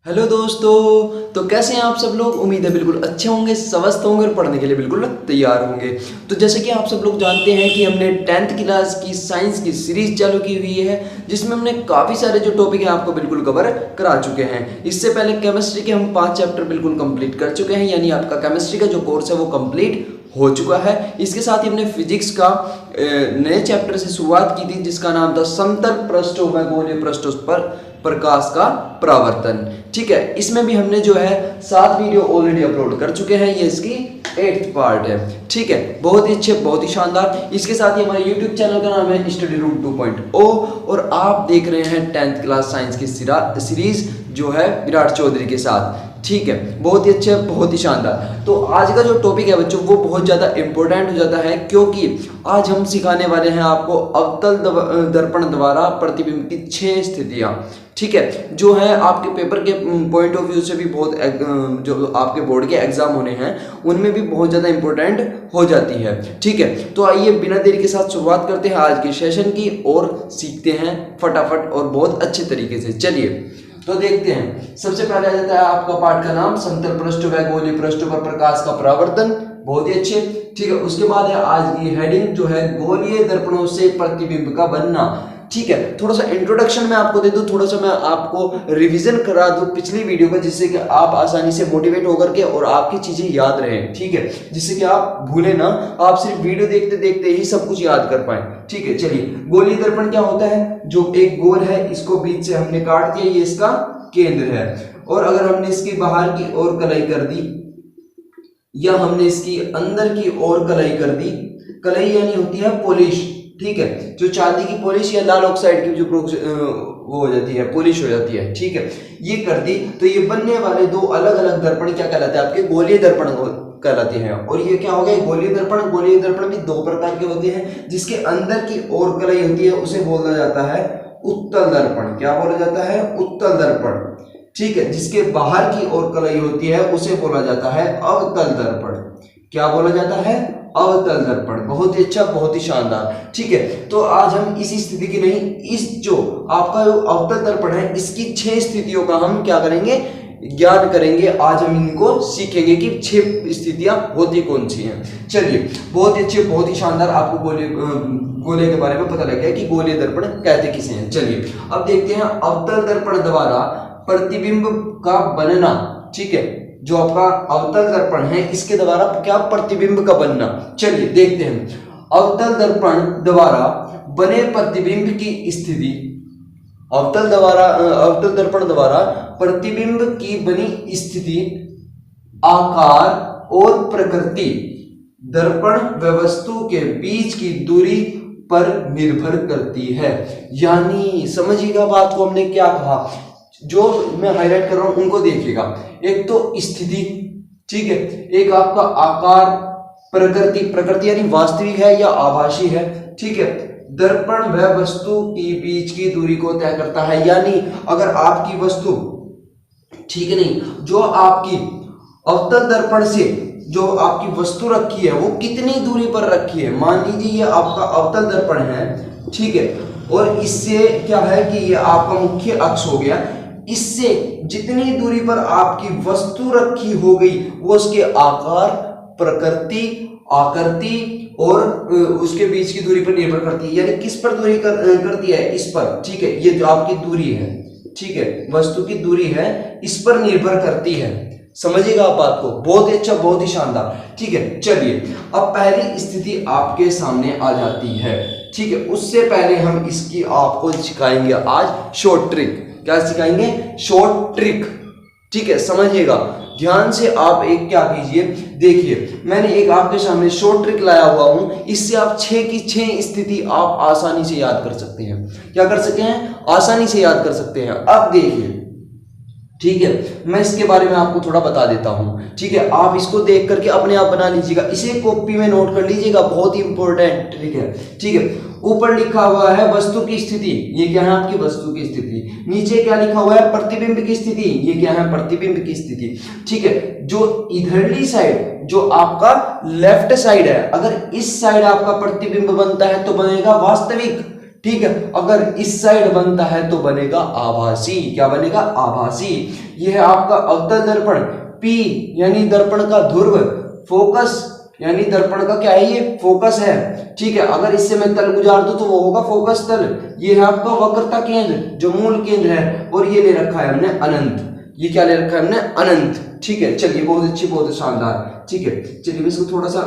Hello दोस्तों। तो कैसे हैं आप सब लोग। उम्मीद है बिल्कुल अच्छे होंगे, स्वस्थ होंगे और पढ़ने के लिए बिल्कुल तैयार होंगे। तो जैसे कि आप सब लोग जानते हैं कि हमने 10th क्लास की साइंस की सीरीज चालू की हुई है, जिसमें हमने काफ़ी सारे जो टॉपिक हैं आपको बिल्कुल कवर करा चुके हैं। इससे पहले केमिस्ट्री के हम 5 चैप्टर बिल्कुल कंप्लीट कर चुके हैं, यानी आपका केमिस्ट्री का जो कोर्स है वो कंप्लीट हो चुका है। इसके साथ ही हमने फिजिक्स का नए चैप्टर से शुरुआत की थी, जिसका नाम था समतल पृष्ठों में गोलीय पृष्ठों पर प्रकाश का परावर्तन। ठीक है, इसमें भी हमने जो है 7 वीडियो ऑलरेडी अपलोड कर चुके हैं, ये इसकी 8th पार्ट है। ठीक है, बहुत ही अच्छे, बहुत ही शानदार। इसके साथ ही हमारे YouTube चैनल का नाम है स्टडी रूम 2.0 और आप देख रहे हैं 10th क्लास साइंस की सीरीज जो है विराट चौधरी के साथ। ठीक है, बहुत ही अच्छे, बहुत ही शानदार। तो आज का जो टॉपिक है बच्चों वो बहुत ज़्यादा इंपॉर्टेंट हो जाता है, क्योंकि आज हम सिखाने वाले हैं आपको अवतल दर्पण द्वारा प्रतिबिंब की 6 स्थितियां। ठीक है, जो है आपके पेपर के पॉइंट ऑफ व्यू से भी बहुत जो आपके बोर्ड के एग्जाम होने हैं उनमें भी बहुत ज़्यादा इंपॉर्टेंट हो जाती है। ठीक है, तो आइए बिना देरी के साथ शुरुआत करते हैं आज के सेशन की और सीखते हैं फटाफट और बहुत अच्छे तरीके से। चलिए तो देखते हैं। सबसे पहले आ जाता है आपका पाठ का नाम समतल पृष्ठ व गोलीय पृष्ठों पर प्रकाश का परावर्तन। बहुत ही अच्छे। ठीक है, उसके बाद है आज की हेडिंग जो है गोलीय दर्पणों से प्रतिबिंब का बनना। ठीक है, थोड़ा सा इंट्रोडक्शन में आपको दे दूं, थोड़ा सा मैं आपको रिवीजन करा दूं पिछली वीडियो का, जिससे कि आप आसानी से मोटिवेट होकर के और आपकी चीजें याद रहें। ठीक है, जिससे कि आप भूले ना, आप सिर्फ वीडियो देखते देखते ही सब कुछ याद कर पाए। ठीक है, चलिए गोलीय दर्पण क्या होता है। जो एक गोल है, इसको बीच से हमने काट दिया, ये इसका केंद्र है, और अगर हमने इसकी बाहर की ओर कलाई कर दी या हमने इसकी अंदर की ओर कलाई कर दी, कलाई यानी होती है पॉलिश। ठीक है, जो चांदी की पॉलिश या लाल ऑक्साइड की जो वो हो जाती है, पॉलिश हो जाती है। ठीक है, ये कर दी तो ये बनने वाले दो अलग अलग दर्पण क्या कहलाते हैं, आपके गोलीय दर्पण कहलाते हैं। और ये क्या हो गया, गोलीय दर्पण। गोलीय दर्पण भी 2 प्रकार के होते हैं। जिसके अंदर की ओर कलाई होती है उसे बोला जाता है उत्तल दर्पण। क्या बोला जाता है, उत्तल दर्पण। ठीक है, जिसके बाहर की ओर कलाई होती है उसे बोला जाता है अवतल दर्पण। क्या बोला जाता है, अवतल दर्पण। बहुत ही अच्छा, बहुत ही शानदार। ठीक है, तो आज हम इसी स्थिति की नहीं, इस जो आपका जो अवतल दर्पण है इसकी 6 स्थितियों का हम क्या करेंगे, ज्ञान करेंगे। आज हम इनको सीखेंगे कि 6 स्थितियां होती कौन सी हैं। चलिए, बहुत ही अच्छे, बहुत ही शानदार। आपको गोले के बारे में पता लग गया कि गोलीय दर्पण कहते किसे हैं। चलिए अब देखते हैं अवतल दर्पण द्वारा प्रतिबिंब का बनना। ठीक है, जो आपका अवतल दर्पण है इसके द्वारा क्या प्रतिबिंब का बनना। चलिए देखते हैं। अवतल दर्पण द्वारा बने प्रतिबिंब की स्थिति। अवतल दर्पण द्वारा प्रतिबिंब की बनी स्थिति, आकार और प्रकृति दर्पण व वस्तु के बीच की दूरी पर निर्भर करती है। यानी समझिएगा बात को, हमने क्या कहा, जो मैं हाईलाइट कर रहा हूं उनको देखिएगा। एक तो स्थिति, ठीक है, एक आपका आकार, प्रकृति। प्रकृति यानी वास्तविक है या आभासी है। ठीक है, दर्पण व वस्तु के बीच की दूरी को तय करता है। यानी अगर आपकी वस्तु, ठीक है नहीं, जो आपकी अवतल दर्पण से जो आपकी वस्तु रखी है वो कितनी दूरी पर रखी है। मान लीजिए ये आपका अवतल दर्पण है, ठीक है, और इससे क्या है कि ये आपका मुख्य अक्ष हो गया। इससे जितनी दूरी पर आपकी वस्तु रखी हो गई वो उसके आकार, प्रकृति, आकृति और उसके बीच की दूरी पर निर्भर करती है। यानी किस पर दूरी करती है, इस पर। ठीक है, ये जो आपकी दूरी है, ठीक है, वस्तु की दूरी है, इस पर निर्भर करती है। समझिएगा आप बात को। बहुत ही अच्छा, बहुत ही शानदार। ठीक है, चलिए अब पहली स्थिति आपके सामने आ जाती है। ठीक है, उससे पहले हम इसकी आपको सिखाएंगे आज शॉर्ट ट्रिक। क्या सिखाएंगे, शॉर्ट ट्रिक। ठीक है, समझिएगा ध्यान से। आप एक क्या कीजिए, देखिए मैंने एक आपके सामने शॉर्ट ट्रिक लाया हुआ हूं। इससे आप 6 की 6 स्थिति आप आसानी से याद कर सकते हैं। क्या कर सकते हैं, आसानी से याद कर सकते हैं। अब देखिए, ठीक है, मैं इसके बारे में आपको थोड़ा बता देता हूं। ठीक है, आप इसको देख करके अपने आप बना लीजिएगा, इसे कॉपी में नोट कर लीजिएगा, बहुत ही इंपॉर्टेंट ट्रिक है। ठीक है, ऊपर लिखा हुआ है वस्तु की स्थिति, ये क्या है आपकी वस्तु की स्थिति। नीचे क्या लिखा हुआ है, प्रतिबिंब की स्थिति, ये क्या है प्रतिबिंब की स्थिति। ठीक है, जो इधरली साइड, जो आपका लेफ्ट साइड है, अगर इस साइड आपका प्रतिबिंब बनता है तो बनेगा वास्तविक। ठीक है। अगर इस साइड बनता है तो बनेगा आभासी। क्या बनेगा? आभासी। यह है आपका अवतल दर्पण। P यानी दर्पण का ध्रुव, फोकस यानी दर्पण का क्या है? ये फोकस है। ठीक है। अगर इससे मैं तल गुजार दूं तो वो होगा फोकस तल। ये है आपका वक्रता केंद्र जो मूल केंद्र है, और ये ले रखा है हमने अनंत। ये क्या ले रखा है हमने? अनंत। ठीक है। चलिए, बहुत अच्छी, बहुत शानदार। ठीक है। चलिए मैं इसको थोड़ा सा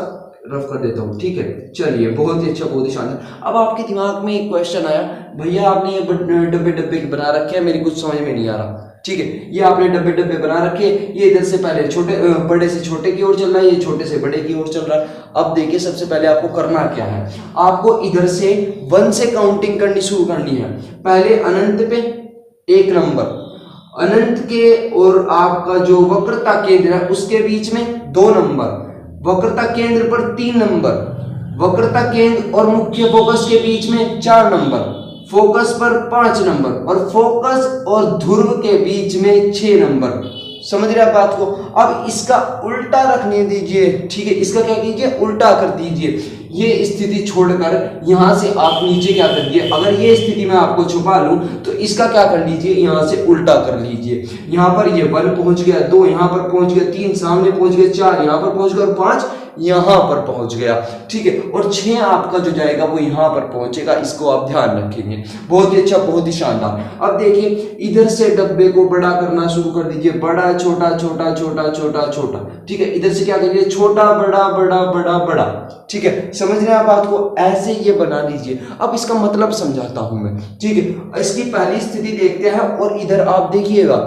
रफ कर देता हूँ। ठीक है। चलिए, बहुत ही अच्छा, बहुत ही शानदार। अब आपके दिमाग में एक क्वेश्चन आया, भैया आपने ये डब्बे डब्बे बना रखे हैं, मेरी कुछ समझ में नहीं आ रहा। ठीक है। ये आपने डब्बे डब्बे बना रखे, ये इधर से पहले छोटे बड़े से छोटे की ओर चल रहा है, ये छोटे से बड़े की ओर चल रहा है। अब देखिए, सबसे पहले आपको करना क्या है, आपको इधर से 1 से काउंटिंग करनी शुरू करनी है। पहले अनंत पे 1 नंबर, अनंत के और आपका जो वक्रता केंद्र है उसके बीच में 2 नंबर, वक्रता केंद्र पर 3 नंबर, वक्रता केंद्र और मुख्य फोकस के बीच में 4 नंबर, फोकस पर 5 नंबर, और फोकस और ध्रुव के बीच में 6 नंबर। समझ रहे आप बात को? अब इसका उल्टा रखने दीजिए। ठीक है। इसका क्या कीजिए? उल्टा कर दीजिए। ये स्थिति छोड़कर यहां से आप नीचे क्या कर दिए, अगर ये स्थिति में आपको छुपा लूं तो इसका क्या कर लीजिए, यहां से उल्टा कर लीजिए। यहां पर ये 1 पहुंच गया, 2 यहां पर पहुंच गया, 3 सामने पहुंच गया, 4 यहां पर पहुंच गया, और 5 यहां पर पहुंच गया। ठीक है। और 6 आपका जो जाएगा वो यहां पर पहुंचेगा। इसको आप ध्यान रखेंगे। बहुत ही अच्छा, बहुत ही शानदार। अब देखिए, इधर से डब्बे को बड़ा करना शुरू कर दीजिए। बड़ा, छोटा, छोटा, छोटा, छोटा, छोटा। ठीक है। इधर से क्या करिए? छोटा, बड़ा, बड़ा, बड़ा, बड़ा। ठीक है। समझ रहे हैं आप बात को? ऐसे ये बना लीजिए। अब इसका मतलब समझाता हूं मैं। ठीक है। इसकी पहली स्थिति देखते हैं, और इधर आप देखिएगा,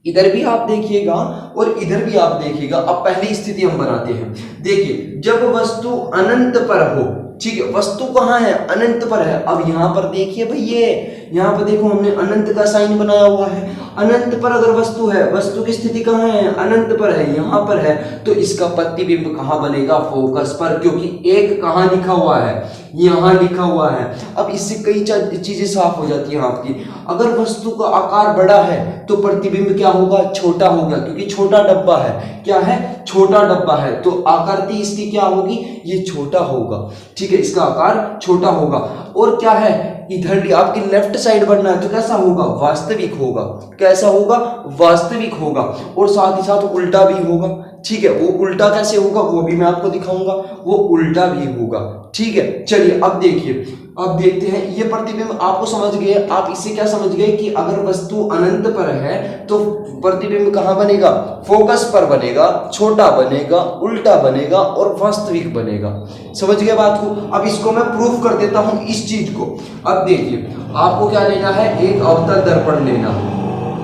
इधर भी आप देखिएगा और इधर भी आप देखिएगा। अब पहली स्थिति हम बनाते हैं। देखिए, जब वस्तु अनंत पर हो, ठीक है, वस्तु कहाँ है? अनंत पर है। अब यहां पर देखिए भैया, यहां पर देखो हमने अनंत का साइन बनाया हुआ है। अनंत पर अगर वस्तु है, वस्तु की स्थिति कहाँ है? अनंत पर है, यहां पर है, तो इसका प्रतिबिंब कहाँ बनेगा? फोकस पर, क्योंकि 1 कहाँ लिखा हुआ है? यहां लिखा हुआ है। अब इससे कई चीजें साफ हो जाती हैं आपकी। अगर वस्तु का आकार बड़ा है तो प्रतिबिंब क्या होगा? छोटा होगा, क्योंकि छोटा डब्बा है। क्या है? छोटा डब्बा है, तो आकृति इसकी क्या होगी? ये छोटा होगा। ठीक है। इसका आकार छोटा होगा। और क्या है? इधर भी आपकी लेफ्ट साइड बनना है, तो कैसा होगा? वास्तविक होगा। कैसा होगा? वास्तविक होगा। और साथ ही साथ उल्टा भी होगा। ठीक है। वो उल्टा कैसे होगा वो भी मैं आपको दिखाऊंगा। वो उल्टा भी होगा। ठीक है। चलिए, अब देखिए, अब देखते हैं। ये प्रतिबिंब आपको समझ गए। आप इससे क्या समझ गए कि अगर वस्तु अनंत पर है तो प्रतिबिंब कहां बनेगा? फोकस पर बनेगा, छोटा बनेगा, उल्टा बनेगा और वास्तविक बनेगा। समझ गए बात को? अब इसको मैं प्रूफ कर देता हूं इस चीज को। अब देखिए, आपको क्या लेना है? एक अवतल दर्पण लेना।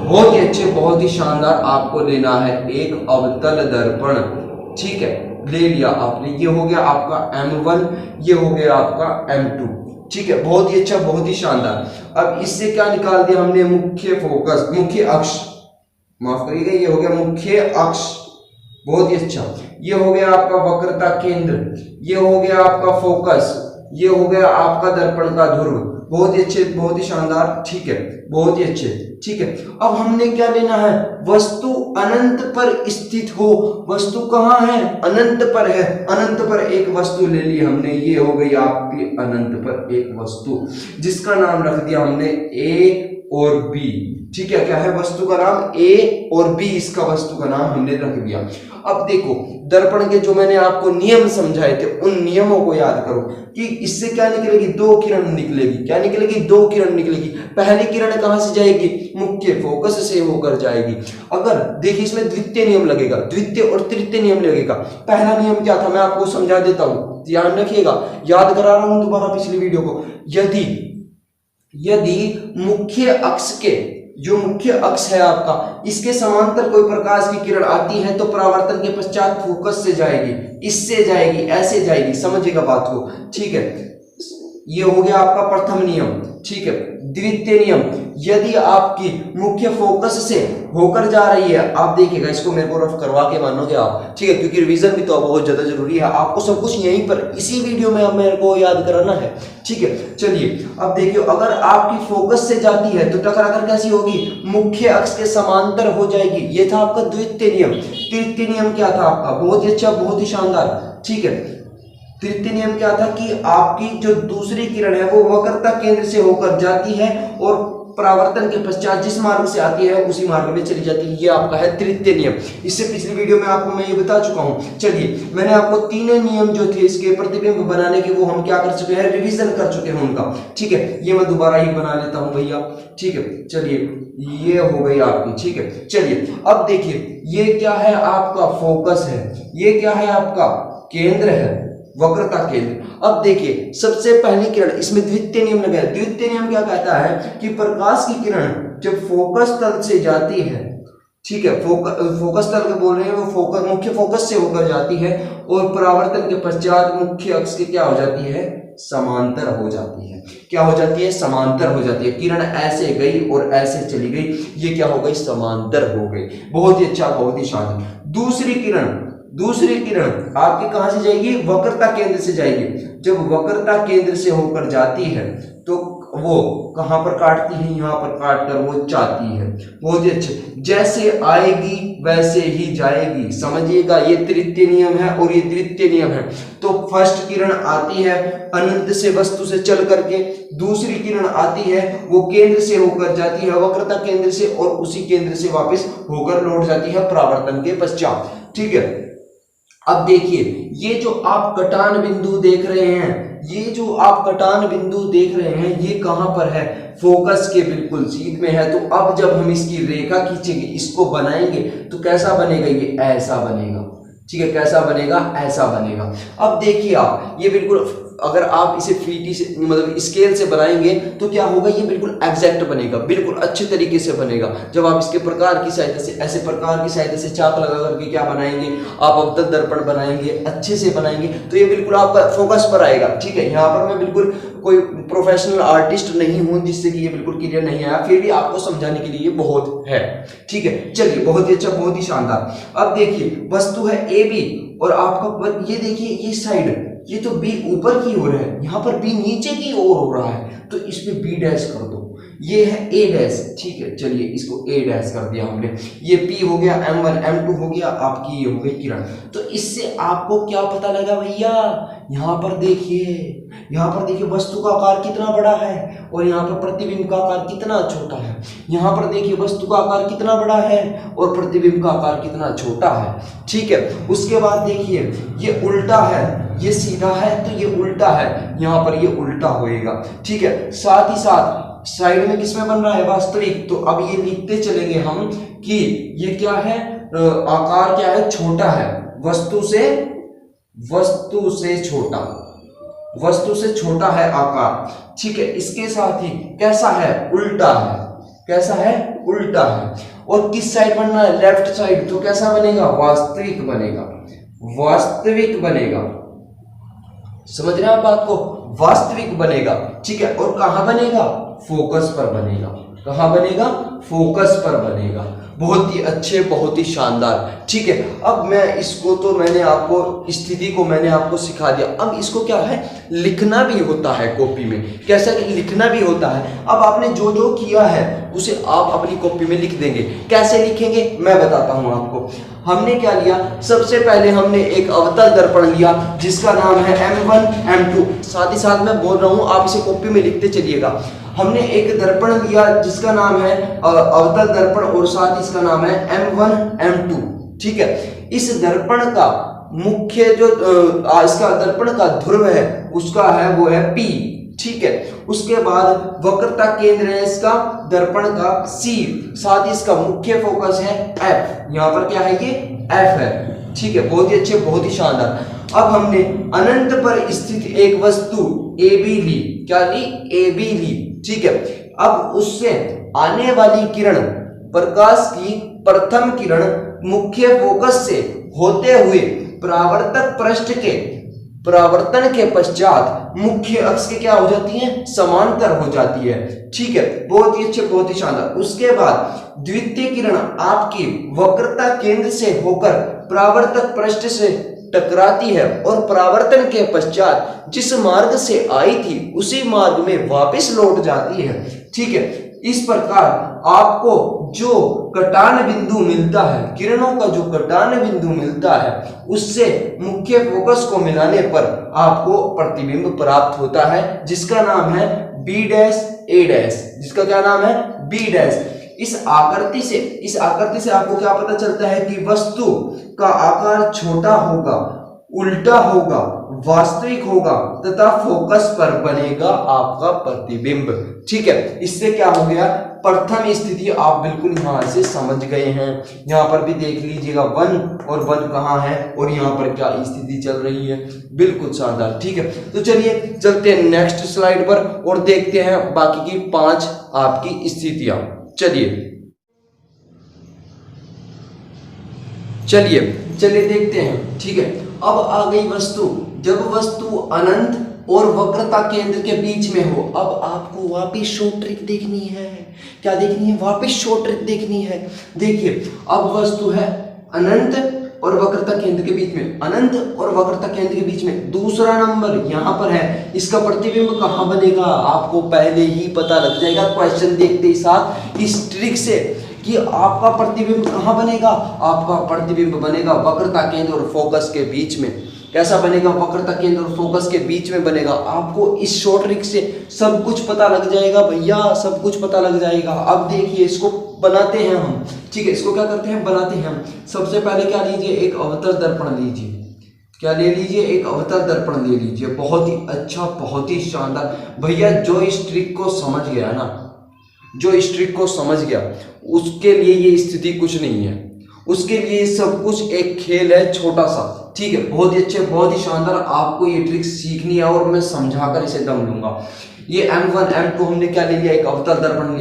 बहुत ही अच्छे, बहुत ही शानदार। आपको लेना है एक अवतल दर्पण। ठीक है। ले लिया आपने। ये हो गया आपका M1, ये हो गया आपका M2। ठीक है। बहुत ही अच्छा, बहुत ही शानदार। अब इससे क्या निकाल दिया हमने? मुख्य फोकस, मुख्य अक्ष, माफ करिएगा, ये हो गया मुख्य अक्ष। बहुत ही अच्छा। ये हो गया आपका वक्रता केंद्र, ये हो गया आपका फोकस, ये हो गया आपका दर्पण का ध्रुव। बहुत ही अच्छे, बहुत ही शानदार। ठीक है। बहुत ही अच्छे। ठीक है। अब हमने क्या लेना है? वस्तु अनंत पर स्थित हो। वस्तु कहाँ है? अनंत पर है। अनंत पर एक वस्तु ले ली हमने। ये हो गई आपकी अनंत पर एक वस्तु, जिसका नाम रख दिया हमने A और B। ठीक है। क्या है वस्तु का नाम? A और B, इसका वस्तु का नाम हमने रख दिया। अब देखो, दर्पण के जो मैंने आपको नियम समझाए थे, उन नियमों को याद करो कि इससे क्या निकलेगी? 2 किरण निकलेगी। क्या निकलेगी? 2 किरण निकलेगी। पहली किरण कहां से जाएगी? मुख्य फोकस से होकर जाएगी। अगर देखिए, इसमें द्वितीय नियम लगेगा, द्वितीय और तृतीय नियम लगेगा। पहला नियम क्या था? मैं आपको समझा देता हूं, ध्यान रखिएगा, याद करा रहा हूं दोबारा पिछली वीडियो को। यदि मुख्य अक्ष के, जो मुख्य अक्ष है आपका, इसके समांतर कोई प्रकाश की किरण आती है तो परावर्तन के पश्चात फोकस से जाएगी, इससे जाएगी, ऐसे जाएगी। समझिएगा बात को। ठीक है। ये हो गया आपका प्रथम नियम। ठीक है। द्वितीय नियम, यदि आपकी मुख्य फोकस से होकर जा रही है, आप देखिएगा, इसको मेरे को रफ करवा के मानोगे आप। ठीक है। क्योंकि रिवीजन भी तो बहुत ज्यादा जरूरी है। आपको सब कुछ यहीं पर इसी वीडियो में अब मेरे को याद कराना है। ठीक है। चलिए, अब देखिए, अगर आपकी फोकस से जाती है तो टकराकर कैसी होगी? मुख्य अक्ष के समांतर हो जाएगी। ये था आपका द्वितीय नियम। तृतीय नियम क्या था आपका? बहुत ही अच्छा, बहुत ही शानदार। ठीक है। तृतीय नियम क्या था कि आपकी जो दूसरी किरण है वो वक्रता केंद्र से होकर जाती है और परावर्तन के पश्चात जिस मार्ग से आती है उसी मार्ग में चली जाती है। ये आपका है तृतीय नियम। इससे पिछली वीडियो में आपको मैं ये बता चुका हूं। चलिए, मैंने आपको तीनों नियम जो थे इसके प्रतिबिंब बनाने के, वो हम क्या कर चुके हैं, रिवीजन कर चुके हैं उनका। ठीक है, ये मैं दोबारा ही बना लेता हूं भैया। ठीक है, चलिए, ये हो गई आपकी। ठीक है, चलिए अब देखिए, ये क्या है, आपका फोकस है, ये क्या है, आपका केंद्र है, वक्रता केंद्र। अब देखिए, सबसे पहली किरण, इसमें द्वितीय नियम लगा है। द्वितीय नियम क्या कहता है कि प्रकाश की किरण जब फोकस तल से जाती है, ठीक है, फोकस तल के बोल रहे हैं, वो मुख्य फोकस से होकर जाती है और परावर्तन के पश्चात मुख्य अक्ष के क्या हो जाती है, समांतर हो जाती है। क्या हो जाती है, समांतर हो जाती है। किरण ऐसे गई और ऐसे चली गई, ये क्या हो गई, समांतर हो गई। बहुत ही अच्छा, बहुत ही शानदार। दूसरी किरण आपकी कहां से जाएगी, वक्रता केंद्र से जाएगी। जब वक्रता केंद्र से होकर जाती है तो वो कहां पर काटती है, यहां पर काट कर वो जाती है। बहुत ही अच्छे, जैसे आएगी वैसे ही जाएगी, समझिएगा। ये तृतीय नियम है और ये तृतीय नियम है। तो फर्स्ट किरण आती है अनंत से वस्तु से चल करके, दूसरी किरण आती है वो केंद्र से होकर जाती है, वक्रता केंद्र से, और उसी केंद्र से वापस होकर लौट जाती है परावर्तन के पश्चात। ठीक है, अब देखिए, ये जो आप कटान बिंदु देख रहे हैं, ये जो आप कटान बिंदु देख रहे हैं, ये कहां पर है, फोकस के बिल्कुल सीध में है। तो अब जब हम इसकी रेखा खींचेंगे, इसको बनाएंगे, तो कैसा बनेगा, ये ऐसा बनेगा। ठीक है, कैसा बनेगा, ऐसा बनेगा। अब देखिए आप, ये बिल्कुल, अगर आप इसे फीटी से, मतलब स्केल से बनाएंगे तो क्या होगा, ये बिल्कुल एग्जैक्ट बनेगा, बिल्कुल अच्छे तरीके से बनेगा। जब आप इसके प्रकार की सहायता से, ऐसे प्रकार की सहायता से चाक लगा करके क्या बनाएंगे, आप अवतल दर्पण बनाएंगे, अच्छे से बनाएंगे, तो ये बिल्कुल आपका फोकस पर आएगा। ठीक है, यहाँ पर मैं बिल्कुल कोई प्रोफेशनल आर्टिस्ट नहीं हूं जिससे कि ये बिल्कुल क्लियर नहीं आया, फिर भी आपको समझाने के लिए बहुत है। ठीक है, चलिए, बहुत ही अच्छा, बहुत ही शानदार। अब देखिए, वस्तु है ए बी और आपका ये देखिए, ये साइड, ये तो बी ऊपर की ओर है, यहाँ पर बी नीचे की ओर हो रहा है, तो इसमें बी डैश कर दो। ये है ए डैश। ठीक है, चलिए, इसको ए डैश कर दिया हमने। ये पी हो गया, M1 M2 हो गया, आपकी ये हो गई किरण। तो इससे आपको क्या पता लगा भैया, यहाँ पर देखिए वस्तु का आकार कितना बड़ा है और यहाँ पर प्रतिबिंब का आकार कितना छोटा है। यहाँ पर देखिए वस्तु का आकार कितना बड़ा है और प्रतिबिंब का आकार कितना छोटा है। ठीक है, उसके बाद देखिए, ये उल्टा है, ये सीधा है तो ये उल्टा है, यहाँ पर ये उल्टा होएगा। ठीक है, साथ ही साथ साइड में किसमें बन रहा है, वास्तविक। तो अब ये लिखते चलेंगे हम कि ये क्या है, आकार क्या है, छोटा है, वस्तु से छोटा है आकार। ठीक है, इसके साथ ही कैसा है, उल्टा है, कैसा है, उल्टा है। और किस साइड बनना है, लेफ्ट साइड, तो कैसा बनेगा, वास्तविक बनेगा। समझ रहे हैं आप बात को, वास्तविक बनेगा। ठीक है, और कहां बनेगा, फोकस पर बनेगा। कहां बनेगा, फोकस पर बनेगा। बहुत ही अच्छे, बहुत ही शानदार। ठीक है, अब मैं इसको, तो मैंने आपको स्थिति को मैंने आपको सिखा दिया। अब इसको क्या है, लिखना भी होता है कॉपी में। कैसा लिखना भी होता है। अब आपने जो जो किया है उसे आप अपनी कॉपी में लिख देंगे। कैसे लिखेंगे, मैं बताता हूं आपको। हमने क्या लिया, सबसे पहले हमने एक अवतल दर्पण लिया जिसका नाम है M1 M2। साथ ही साथ मैं बोल रहा हूं, आप इसे कॉपी में लिखते चलिएगा। हमने एक दर्पण लिया जिसका नाम है अवतल दर्पण और साथ इसका नाम है M1 M2। ठीक है, इस दर्पण का मुख्य जो इसका दर्पण का ध्रुव है उसका है, वो है P। ठीक है, उसके बाद वक्रता केंद्र है इसका दर्पण का C, साथ ही इसका मुख्य फोकस है F। यहाँ पर क्या है, ये F है। ठीक है, बहुत ही अच्छे, बहुत ही शानदार। अब हमने अनंत पर स्थित एक वस्तु AB ली। क्या ली, AB ली। ठीक है, अब उससे आने वाली किरण, प्रकाश की प्रथम किरण मुख्य फोकस से होते हुए परावर्तक पृष्ठ के परावर्तन के पश्चात मुख्य अक्ष के क्या हो जाती है, समांतर हो जाती है। ठीक है, बहुत ही अच्छे, बहुत ही शानदार। उसके बाद द्वितीय किरण आपकी वक्रता केंद्र से होकर परावर्तक पृष्ठ से टकराती है और परावर्तन के पश्चात जिस मार्ग से आई थी उसी मार्ग में वापस लौट जाती है। ठीक है, इस प्रकार आपको जो कटान बिंदु मिलता है, किरणों का जो कटान बिंदु मिलता है, उससे मुख्य फोकस को मिलाने पर आपको प्रतिबिंब प्राप्त होता है, जिसका नाम है बी डैश ए डैश। जिसका क्या नाम है? B dash. इस आकृति से आपको क्या पता चलता है कि वस्तु का आकार छोटा होगा, उल्टा होगा, वास्तविक होगा तथा फोकस पर बनेगा आपका प्रतिबिंब। ठीक है, इससे क्या हो गया? प्रथम स्थिति आप बिल्कुल यहां से समझ गए हैं। यहां पर भी देख लीजिएगा 1 और 1 कहां है और यहां पर क्या स्थिति चल रही है। बिल्कुल शानदार। ठीक है, तो चलिए चलते हैं नेक्स्ट स्लाइड पर और देखते हैं बाकी की 5 आपकी स्थितियां। चलिए देखते हैं। ठीक है, अब आ गई वस्तु। जब वस्तु अनंत और वक्रता केंद्र के बीच में हो, अब आपको वापिस शॉर्ट ट्रिक देखनी है। क्या देखनी है? वापिस शॉर्ट ट्रिक देखनी है। देखिए, अब वस्तु है अनंत और वक्रता केंद्र के बीच में, अनंत और वक्रता केंद्र के बीच में दूसरा नंबर यहां पर है। इसका प्रतिबिंब कहां बनेगा आपको पहले ही पता लग जाएगा क्वेश्चन देखते ही साथ इस ट्रिक से कि आपका प्रतिबिंब कहां बनेगा। आपका प्रतिबिंब बनेगा वक्रता केंद्र और फोकस के बीच में। कैसा बनेगा? वक्रता केंद्र और फोकस के बीच में बनेगा। आपको इस शॉर्ट ट्रिक से सब कुछ पता लग जाएगा भैया, सब कुछ पता लग जाएगा। अब देखिए, इसको बनाते हैं हम। ठीक है, इसको क्या करते हैं? बनाते हैं हम। सबसे पहले क्या लीजिए? एक अवतल दर्पण लीजिए। क्या ले लीजिए? एक अवतल दर्पण ले लीजिए। बहुत ही अच्छा, बहुत ही शानदार। भैया जो इस ट्रिक को समझ गया ना, जो इस ट्रिक को समझ गया, उसके लिए ये स्थिति कुछ नहीं है। उसके लिए सब कुछ एक खेल है छोटा सा। ठीक है, बहुत ही अच्छे, बहुत ही शानदार। आपको ये ट्रिक सीखनी है और मैं समझाकर इसे दम लूंगा। ये M1 M2 हमने क्या ले लिया? एक अवतल दर्पण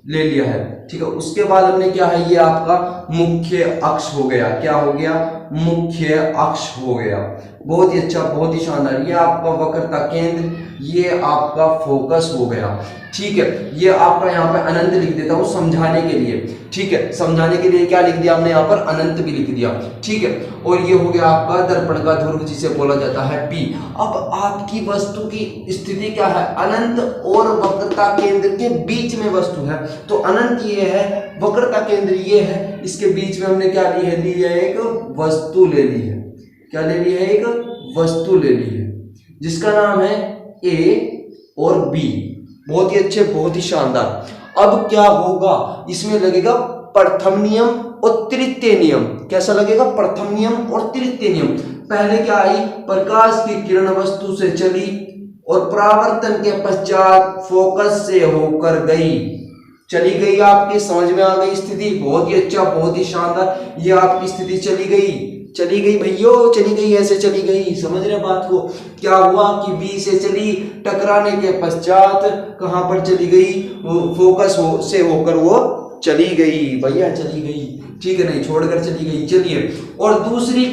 ले लिया है। ठीक है, उसके बाद हमने क्या है? ये आपका मुख्य अक्ष हो गया। क्या हो गया? मुख्य अक्ष हो गया। बहुत ही अच्छा, बहुत ही शानदार। ये आपका वक्रता केंद्र, ये आपका फोकस हो गया। ठीक है, ये आपका यहाँ पे अनंत लिख देता हूँ समझाने के लिए। ठीक है, समझाने के लिए क्या लिख दिया हमने? यहाँ पर अनंत भी लिख दिया। ठीक है, और ये हो गया आपका दर्पण का ध्रुव, जिसे बोला जाता है P। अब आपकी वस्तु की स्थिति क्या है? अनंत और वक्रता केंद्र के बीच में वस्तु है। तो अनंत ये है, वक्रता केंद्र ये है, इसके बीच में हमने क्या ली है? एक वस्तु ले ली है। क्या ले ली है? एक वस्तु ले ली है, जिसका नाम है A और B। बहुत ही अच्छे, बहुत ही शानदार। अब क्या होगा? इसमें लगेगा प्रथम नियम और तृतीय नियम। कैसा लगेगा? प्रथम नियम और तृतीय नियम। पहले क्या आई? प्रकाश की किरण वस्तु से चली और परावर्तन के पश्चात फोकस से होकर गई। चली गई, आपके समझ में आ गई स्थिति। बहुत ही अच्छा, बहुत ही शानदार। ये आपकी स्थिति चली गई भैया, चली गई, ऐसे चली गई। समझ रहे बात को? क्या हुआ कि बी से चली, टकराने के पश्चात कहां पर चली गई? फोकस से होकर वो चली गई भैया, चली गई। ठीक है, नहीं छोड़कर चली गई। चलिए, और दूसरी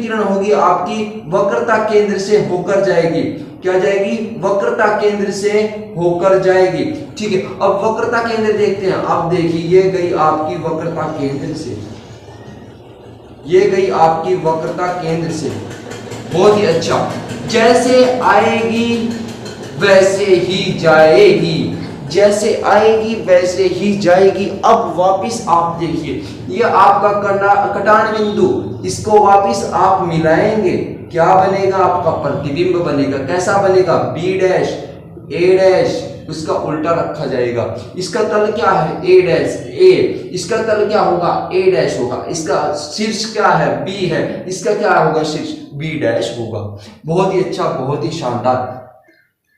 किरण होगी आपकी वक्रता केंद्र से होकर जाएगी। क्या जाएगी? वक्रता केंद्र से होकर जाएगी। ठीक है, अब वक्रता केंद्र देखते हैं। आप देखिए, ये गई आपकी वक्रता केंद्र से, ये गई आपकी वक्रता केंद्र से। बहुत ही अच्छा। जैसे आएगी वैसे ही जाएगी, जैसे आएगी वैसे ही जाएगी। अब वापिस आप देखिए, ये आपका कटान बिंदु, इसको वापिस आप मिलाएंगे, क्या बनेगा? आपका प्रतिबिंब बनेगा। कैसा बनेगा? बी डैश ए डैश, उसका उल्टा रखा जाएगा। इसका तल क्या है? ए डैश ए। इसका तल क्या होगा? ए डैश होगा। इसका शीर्ष क्या है? बी है। इसका क्या होगा? शीर्ष बी डैश होगा। बहुत ही अच्छा, बहुत ही शानदार।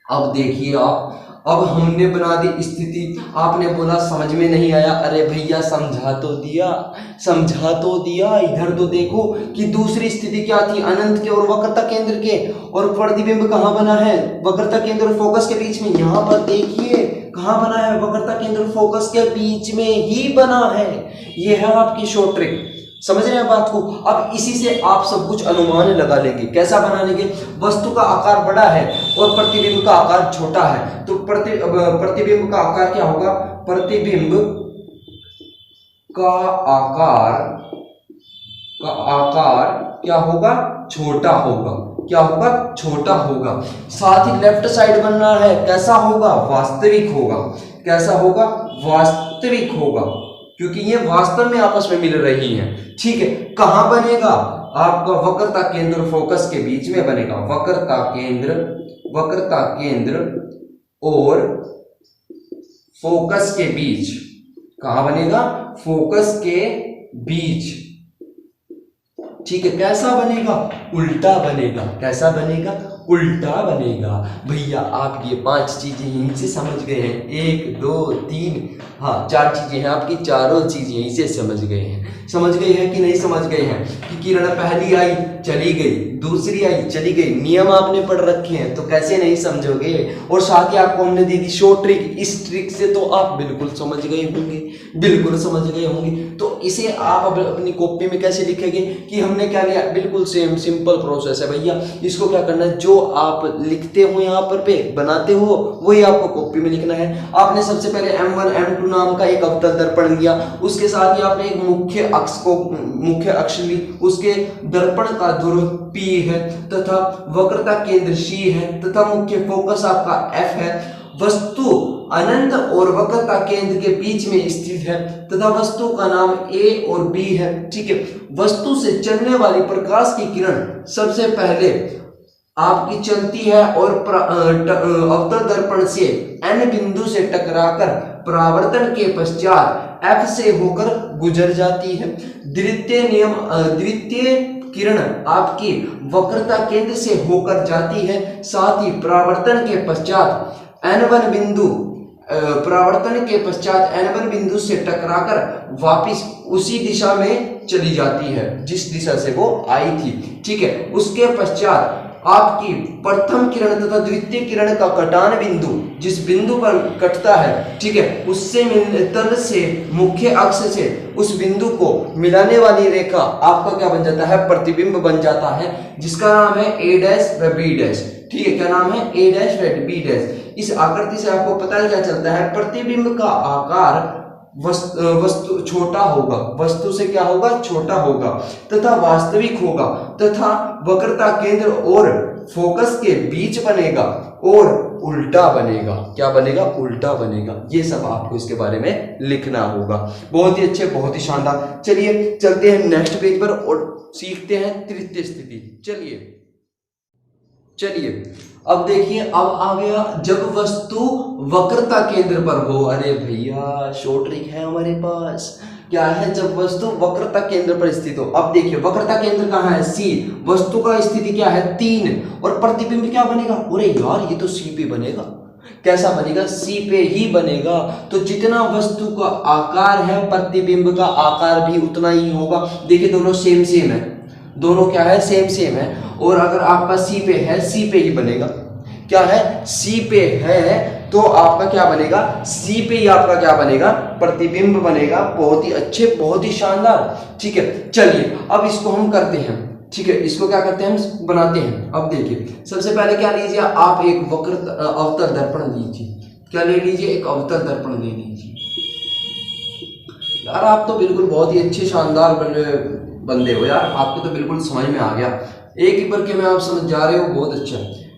अब देखिए आप, अब हमने बना दी स्थिति। आपने बोला समझ में नहीं आया। अरे भैया समझा तो दिया। इधर तो देखो कि दूसरी स्थिति क्या थी? अनंत के और वक्रता केंद्र के, और प्रतिबिंब कहाँ बना है? वक्रता केंद्र और फोकस के बीच में। यहाँ पर देखिए कहाँ बना है? वक्रता केंद्र और फोकस के बीच में ही बना है। ये है आपकी शॉर्ट ट्रिक। समझ रहे हैं बात को? अब इसी से आप सब कुछ अनुमान लगा लेंगे। कैसा बना लेंगे? वस्तु का आकार बड़ा है और प्रतिबिंब का आकार छोटा है, तो प्रतिबिंब का आकार क्या होगा? प्रतिबिंब का आकार क्या होगा? छोटा होगा। क्या होगा, छोटा होगा। साथ ही लेफ्ट साइड बनना है, कैसा होगा, वास्तविक होगा। कैसा होगा, वास्तविक होगा, क्योंकि ये वास्तव में आपस में मिल रही हैं। ठीक है, कहां बनेगा, आपका वक्रता केंद्र और फोकस के बीच में बनेगा। वक्रता केंद्र और फोकस के बीच, कहां बनेगा, फोकस के बीच। ठीक है, कैसा बनेगा, उल्टा बनेगा। कैसा बनेगा, उल्टा बनेगा। भैया आप ये 5 चीजें यहीं से समझ गए हैं, 1 2 3, हाँ 4 चीजें हैं आपकी, चारों चीजें यहीं से समझ गए हैं। समझ गए हैं कि नहीं समझ गए हैं, कि किरण पहली आई चली गई, दूसरी आई चली गई। नियम आपने पढ़ रखे हैं तो कैसे नहीं समझोगे। और साथ ही आपको हमने दी थी शॉर्ट ट्रिक, इस ट्रिक से तो आप बिल्कुल समझ गए होंगे, बिल्कुल समझ गए होंगे। तो इसे आप अब अपनी कॉपी में कैसे लिखेंगे, कि हमने क्या लिया, बिल्कुल सेम सिंपल प्रोसेस है भैया। इसको क्या करना है, जो आप लिखते हो यहाँ पर पे बनाते हो वही आपको कॉपी में लिखना है। आपने सबसे पहले M1 M2 नाम का एक अवतल दर्पण लिया, उसके साथ ही आपने एक मुख्य अक्ष ली, उसके दर्पण का ध्रुव P है तथा वक्रता केंद्र C है तथा मुख्य फोकस आपका F है। वस्तु अनंत और वक्रता केंद्र के बीच में स्थित है तथा वस्तु का नाम A और B है। ठीक है, वस्तु से चलने वाली प्रकाश की किरण सबसे पहले आपकी चलती है और अवतल दर्पण से N बिंदु से टकराकर परावर्तन के पश्चात F से होकर गुजर जाती है। द्वितीय किरण आपकी वक्रता केंद्र से होकर जाती है। साथ ही परावर्तन के पश्चात N1 बिंदु से टकराकर वापिस उसी दिशा में चली जाती है जिस दिशा से वो आई थी। ठीक है, उसके पश्चात आपकी प्रथम किरण तथा द्वितीय किरण का कटान बिंदु जिस बिंदु पर कटता है, ठीक है, उससे तल से मुख्य अक्ष से उस बिंदु को मिलाने वाली रेखा आपका क्या बन जाता है, प्रतिबिंब बन जाता है, जिसका नाम है A डैश व B डैश। ठीक है, क्या नाम है, A डैश व B डैश। इस आकृति से आपको पता क्या चलता है, प्रतिबिंब का आकार वस्तु छोटा होगा, वस्तु से क्या होगा, छोटा होगा तथा वास्तविक होगा तथा वक्रता केंद्र और फोकस के बीच बनेगा और उल्टा बनेगा। क्या बनेगा, उल्टा बनेगा। ये सब आपको इसके बारे में लिखना होगा। बहुत ही अच्छे, बहुत ही शानदार। चलिए चलते हैं नेक्स्ट पेज पर और सीखते हैं तृतीय स्थिति। चलिए अब देखिए, अब आ गया जब वस्तु वक्रता केंद्र पर हो। अरे भैया शॉर्ट ट्रिक है हमारे पास। क्या है, जब वस्तु वक्रता केंद्र पर स्थित हो। अब देखिए वक्रता केंद्र कहाँ है, C, वस्तु का स्थिति क्या है 3 और प्रतिबिंब क्या बनेगा, अरे यार ये तो C पे बनेगा। कैसा बनेगा, C पे ही बनेगा। तो जितना वस्तु का आकार है प्रतिबिंब का आकार भी उतना ही होगा। देखिए दोनों सेम सेम है, दोनों क्या है, सेम सेम है। और अगर आपका C पे है, C पे ही बनेगा। क्या है, C पे है तो आपका क्या बनेगा, C पे ही आपका क्या बनेगा, प्रतिबिंब बनेगा। बहुत ही अच्छे, बहुत ही शानदार। ठीक है, चलिए अब इसको हम करते हैं। ठीक है, इसको क्या करते हैं, हम बनाते हैं। अब देखिए सबसे पहले क्या लीजिए, आप एक अवतल दर्पण लीजिए। क्या ले लीजिए, एक अवतल दर्पण ले लीजिए। यार आप तो बिल्कुल बहुत ही अच्छे शानदार बंदे हो यार, आपको तो बिल्कुल समझ में आ गया। एक ही पर के में आप समझ जा रहे हो, बहुत अच्छा।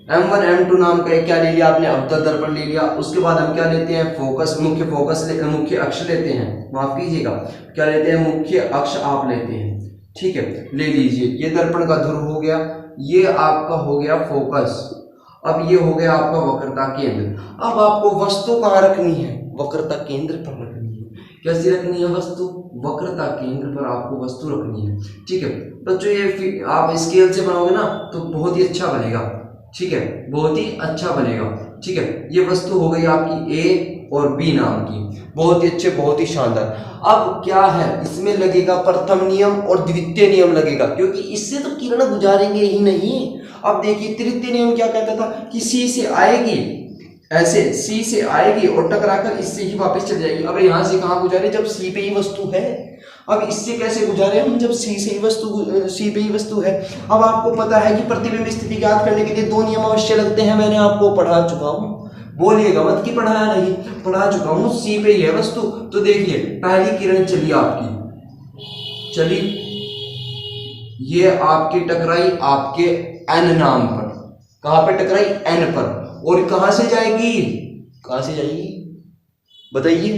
M1 M2 नाम का एक क्या ले लिया आपने, अवतल दर्पण ले लिया। उसके बाद हम क्या लेते हैं, मुख्य अक्ष लेते हैं, माफ कीजिएगा, क्या लेते हैं, मुख्य अक्ष आप लेते हैं। ठीक है, ले लीजिए। ये दर्पण का ध्रुव हो गया, ये आपका हो गया फोकस, अब ये हो गया आपका वक्रता केंद्र। अब आपको वस्तु कहाँ रखनी है, वक्रता केंद्र पर रखनी है। कैसी रखनी है वस्तु, वक्रता केंद्र पर आपको वस्तु रखनी है। ठीक है बच्चों, ये आप स्केल से बनाओगे ना तो बहुत ही अच्छा बनेगा। ठीक है, बहुत ही अच्छा बनेगा। ठीक है, ये वस्तु हो गई आपकी A और B नाम की। बहुत ही अच्छे, बहुत ही शानदार। अब क्या है, इसमें लगेगा प्रथम नियम और द्वितीय नियम लगेगा, क्योंकि इससे तो किरण गुजारेंगे ही नहीं। अब देखिए तृतीय नियम क्या कहता था कि C से आएगी, ऐसे C से आएगी और टकराकर इससे ही वापस चल जाएगी। अब यहाँ से कहाँ गुजारे, जब C पे ही वस्तु है। अब इससे कैसे गुजारे हम, जब C पे ही वस्तु है। अब आपको पता है कि प्रतिबिंब स्थिति ज्ञात करने के लिए 2 नियम अवश्य लगते हैं, मैंने आपको पढ़ा चुका हूँ, बोलिएगा मत कि पढ़ाया नहीं, पढ़ा चुका हूँ। C पे ही है वस्तु। तो देखिए पहली किरण चली आपकी, चली, ये आपकी टकराई आपके एन नाम पर। कहां पे टकराई? एन पर। और कहां से जाएगी? कहां से जाएगी बताइए?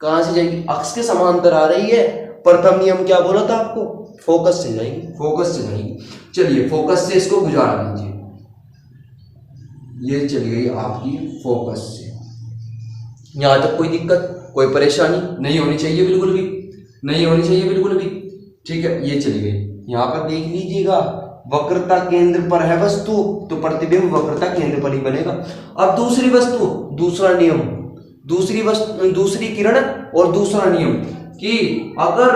कहां से जाएगी? अक्ष के समांतर आ रही है। प्रथम नियम क्या बोला था आपको? फोकस से जाएगी, फोकस से जाएगी। चलिए फोकस से इसको गुजारा दीजिए, ये चली गई आपकी फोकस से। यहां तक कोई दिक्कत, कोई परेशानी नहीं होनी चाहिए, बिल्कुल भी नहीं होनी चाहिए, बिल्कुल भी। ठीक है, ये चली गई। यहां पर देख लीजिएगा, वक्रता केंद्र पर है वस्तु, तो प्रतिबिंब वक्रता केंद्र पर ही बनेगा। अब दूसरी वस्तु, दूसरा नियम, दूसरी किरण और दूसरा नियम कि अगर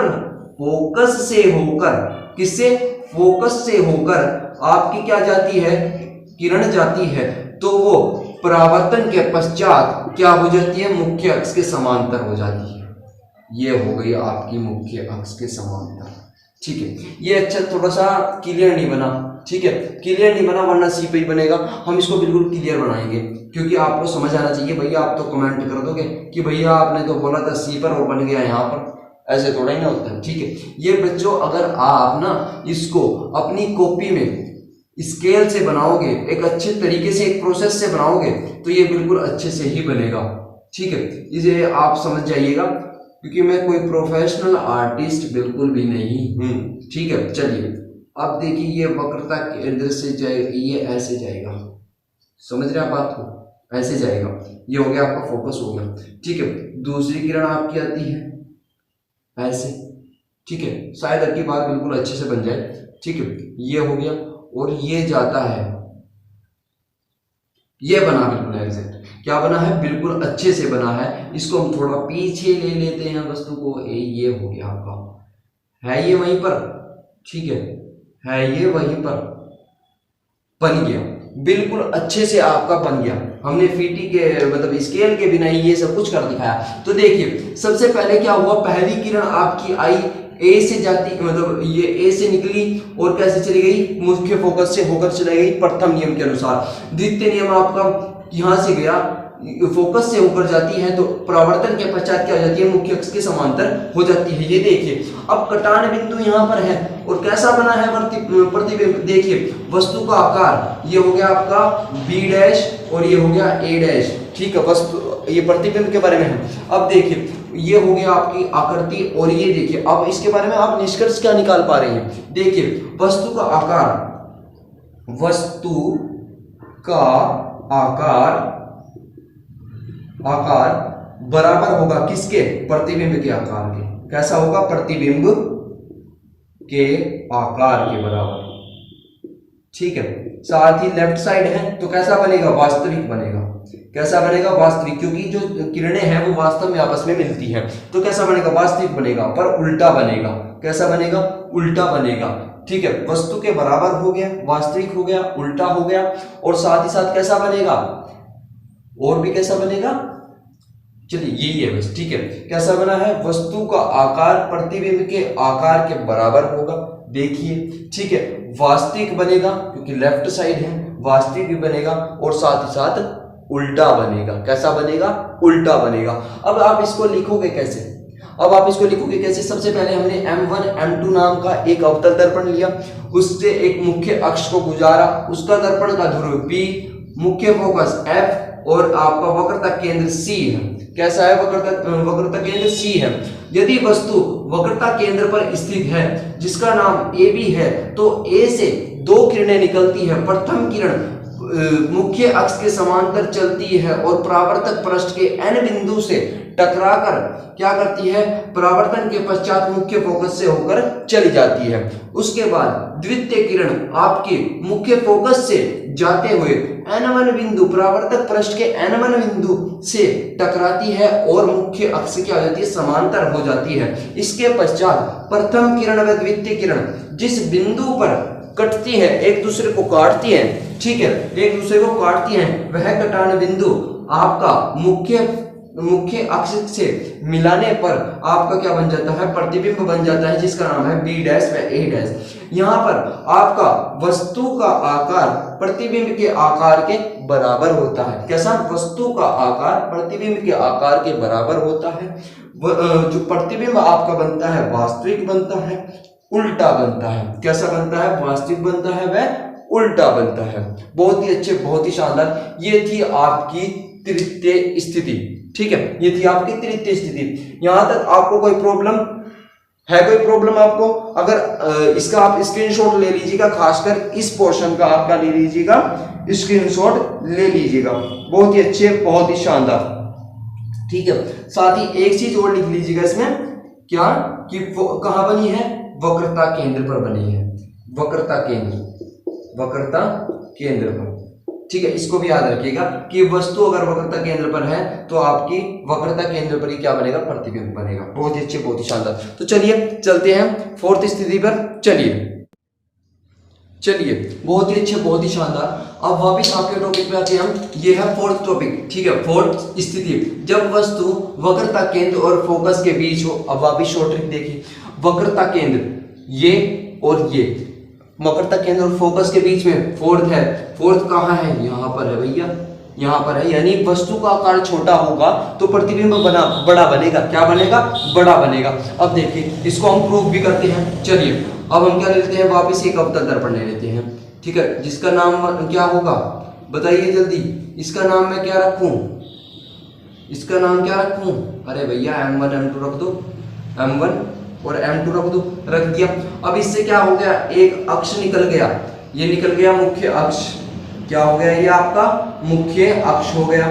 फोकस से होकर, किससे? फोकस से होकर आपकी क्या जाती है? किरण जाती है, तो वो परावर्तन के पश्चात क्या हो जाती है? मुख्य अक्ष के समांतर हो जाती है। ये हो गई आपकी मुख्य अक्ष के समांतर। ठीक है, ये अच्छा थोड़ा सा क्लियर नहीं बना। ठीक है, क्लियर नहीं बना, वरना सी पे ही बनेगा। हम इसको बिल्कुल क्लियर बनाएंगे, क्योंकि आपको समझ आना चाहिए। भैया आप तो कमेंट कर दोगे कि भैया आपने तो बोला था सी पर और बन गया यहाँ पर, ऐसे थोड़ा ही ना होता है। ठीक है, ये बच्चों अगर आप ना इसको अपनी कॉपी में स्केल से बनाओगे, एक अच्छे तरीके से, एक प्रोसेस से बनाओगे, तो ये बिल्कुल अच्छे से ही बनेगा। ठीक है, इसे आप समझ जाइएगा, क्योंकि मैं कोई प्रोफेशनल आर्टिस्ट बिल्कुल भी नहीं हूं। ठीक है, चलिए अब देखिए, ये वक्रता केंद्र से जाएगा, ये ऐसे जाएगा, समझ रहे आप बात को? ऐसे जाएगा, ये हो गया आपका फोकस हो गया। ठीक है, दूसरी किरण आपकी आती है ऐसे। ठीक है, शायद आपकी बात बिल्कुल अच्छे से बन जाए। ठीक है, ये हो गया, और ये जाता है, ये बना बिल्कुल एग्जैक्ट। क्या बना है? बिल्कुल अच्छे से बना है। इसको हम थोड़ा पीछे ले लेते हैं वस्तु को, ये हो गया आपका, है ये वहीं पर। ठीक है ये वहीं पर बन गया, बिल्कुल अच्छे से आपका बन गया। हमने फीटी के मतलब स्केल के बिना ही ये सब कुछ कर दिखाया। तो देखिए सबसे पहले क्या हुआ, पहली किरण आपकी आई, ए से जाती, मतलब ये ए से निकली और कैसे चली गई? मुख्य फोकस से होकर चली गई प्रथम नियम के अनुसार। द्वितीय नियम आपका यहां से गया, फोकस से होकर जाती है, तो परावर्तन के पश्चात क्या हो जाती है? मुख्य अक्ष के समांतर हो जाती है। ये देखिए, अब कटान बिंदु यहां पर है, और कैसा बना है प्रतिबिंब? देखिए वस्तु का आकार, ये हो गया आपका बी डैश और ये हो गया ए डैश। ठीक है, वस्तु, ये प्रतिबिंब के बारे में है। अब देखिए ये हो गया आपकी आकृति, और ये देखिए अब इसके बारे में आप निष्कर्ष क्या निकाल पा रहे हैं? देखिए वस्तु का आकार, वस्तु का आकार बराबर होगा किसके? प्रतिबिंब के आकार के। कैसा होगा? प्रतिबिंब के आकार के बराबर। ठीक है, साथ ही लेफ्ट साइड है, तो कैसा बनेगा? वास्तविक बनेगा। कैसा बनेगा? वास्तविक, क्योंकि जो किरणें हैं वो वास्तव में आपस में मिलती हैं, तो कैसा बनेगा? वास्तविक बनेगा, पर उल्टा बनेगा। कैसा बनेगा? उल्टा बनेगा। ठीक है, वस्तु के बराबर हो गया, वास्तविक हो गया, उल्टा हो गया, और साथ ही साथ कैसा बनेगा? और भी कैसा बनेगा? चलिए यही है बस। ठीक है, कैसा बना है? वस्तु का आकार प्रतिबिंब के आकार के बराबर होगा। देखिए, ठीक है, वास्तविक बनेगा, क्योंकि लेफ्ट साइड है, वास्तविक भी बनेगा, और साथ ही साथ उल्टा बनेगा। कैसा बनेगा? उल्टा बनेगा। अब आप इसको लिखोगे कैसे? सबसे पहले हमने M1 M2 नाम का एक अवतल दर्पण लिया, उससे एक मुख्य अक्ष को गुजारा, उसका दर्पण का ध्रुव P, मुख्य फोकस F, और आपका वक्रता केंद्र C है। कैसा है? वक्रता केंद्र C है। यदि वस्तु वक्रता केंद्र पर स्थित है, जिसका नाम AB है, तो A से दो किरणें निकलती है। प्रथम किरण मुख्य अक्ष के समांतर चलती है और परावर्तक पृष्ठ के N बिंदु से टकराकर क्या करती है? परावर्तन के पश्चात मुख्य फोकस से होकर चली जाती है। उसके बाद द्वितीय किरण आपके मुख्य फोकस से जाते हुए N1 बिंदु, परावर्तक पृष्ठ के N1 बिंदु से टकराती है और मुख्य अक्ष क्या हो जाती है? समांतर हो जाती है। इसके पश्चात प्रथम किरण व द्वितीय किरण जिस बिंदु पर कटती है, एक दूसरे को काटती है, ठीक है, एक दूसरे को काटती है, वह कटान बिंदु आपका मुख्य अक्ष से मिलाने पर आपका क्या बन जाता है? प्रतिबिंब बन जाता है, जिसका नाम है बी डैश व ए डैश। यहाँ पर आपका वस्तु का आकार प्रतिबिंब के आकार के बराबर होता है। कैसा? वस्तु का आकार प्रतिबिंब के आकार के बराबर होता है। जो प्रतिबिंब आपका बनता है वास्तविक बनता है, उल्टा बनता है। कैसा बनता है? वास्तविक बनता है वह उल्टा बनता है। बहुत ही अच्छे, बहुत ही शानदार। ये थी आपकी तृतीय स्थिति, ठीक है, ये थी आपकी तृतीय स्थिति। यहां तक आपको कोई प्रॉब्लम है? कोई प्रॉब्लम आपको? अगर इसका आप स्क्रीनशॉट ले लीजिएगा, खासकर इस पोर्शन का आपका ले लीजिएगा, स्क्रीनशॉट ले लीजिएगा। बहुत ही अच्छे, बहुत ही शानदार, ठीक है। साथ ही एक चीज और लिख लीजिएगा इसमें, क्या कि कहां बनी है? वक्रता केंद्र पर बनी है, वक्रता केंद्र, वक्रता केंद्र पर, ठीक है। इसको भी याद रखिएगा कि वस्तु अगर वक्रता केंद्र पर है तो आपकी वक्रता केंद्र पर ही क्या बनेगा? प्रतिबिंब बनेगा। बहुत ही अच्छे, बहुत ही शानदार। तो चलिए चलते हैं फोर्थ स्थिति पर। चलिए बहुत ही अच्छे, बहुत ही शानदार। अब वापिस आपके टॉपिक पे आते हैं हम। ये है फोर्थ टॉपिक, ठीक है, फोर्थ स्थिति, जब वस्तु वक्रता केंद्र और फोकस के बीच हो। अब वापिस शॉर्ट ट्रिक देखिए, वक्रता केंद्र ये और ये, वक्रता केंद्र और फोकस के बीच में फोर्थ है। फोर्थ कहाँ है? यहाँ पर है भैया, यहाँ पर है। यानी वस्तु का आकार छोटा होगा तो प्रतिबिंब बड़ा बनेगा। क्या बनेगा? बड़ा बनेगा। अब देखिए इसको हम प्रूव भी करते हैं। चलिए अब हम क्या लेते हैं? वापिस एक अवतल दर्पण ले लेते हैं, ठीक है, जिसका नाम क्या होगा? बताइए जल्दी। इसका नाम मैं क्या रखूं? इसका नाम क्या रखूं? अरे भैया M1 M2 रख दो, M1 और M2 रख दो। रख दिया। अब इससे क्या हो गया? एक अक्ष निकल गया, ये निकल गया मुख्य अक्ष। क्या हो गया? ये आपका मुख्य अक्ष हो गया,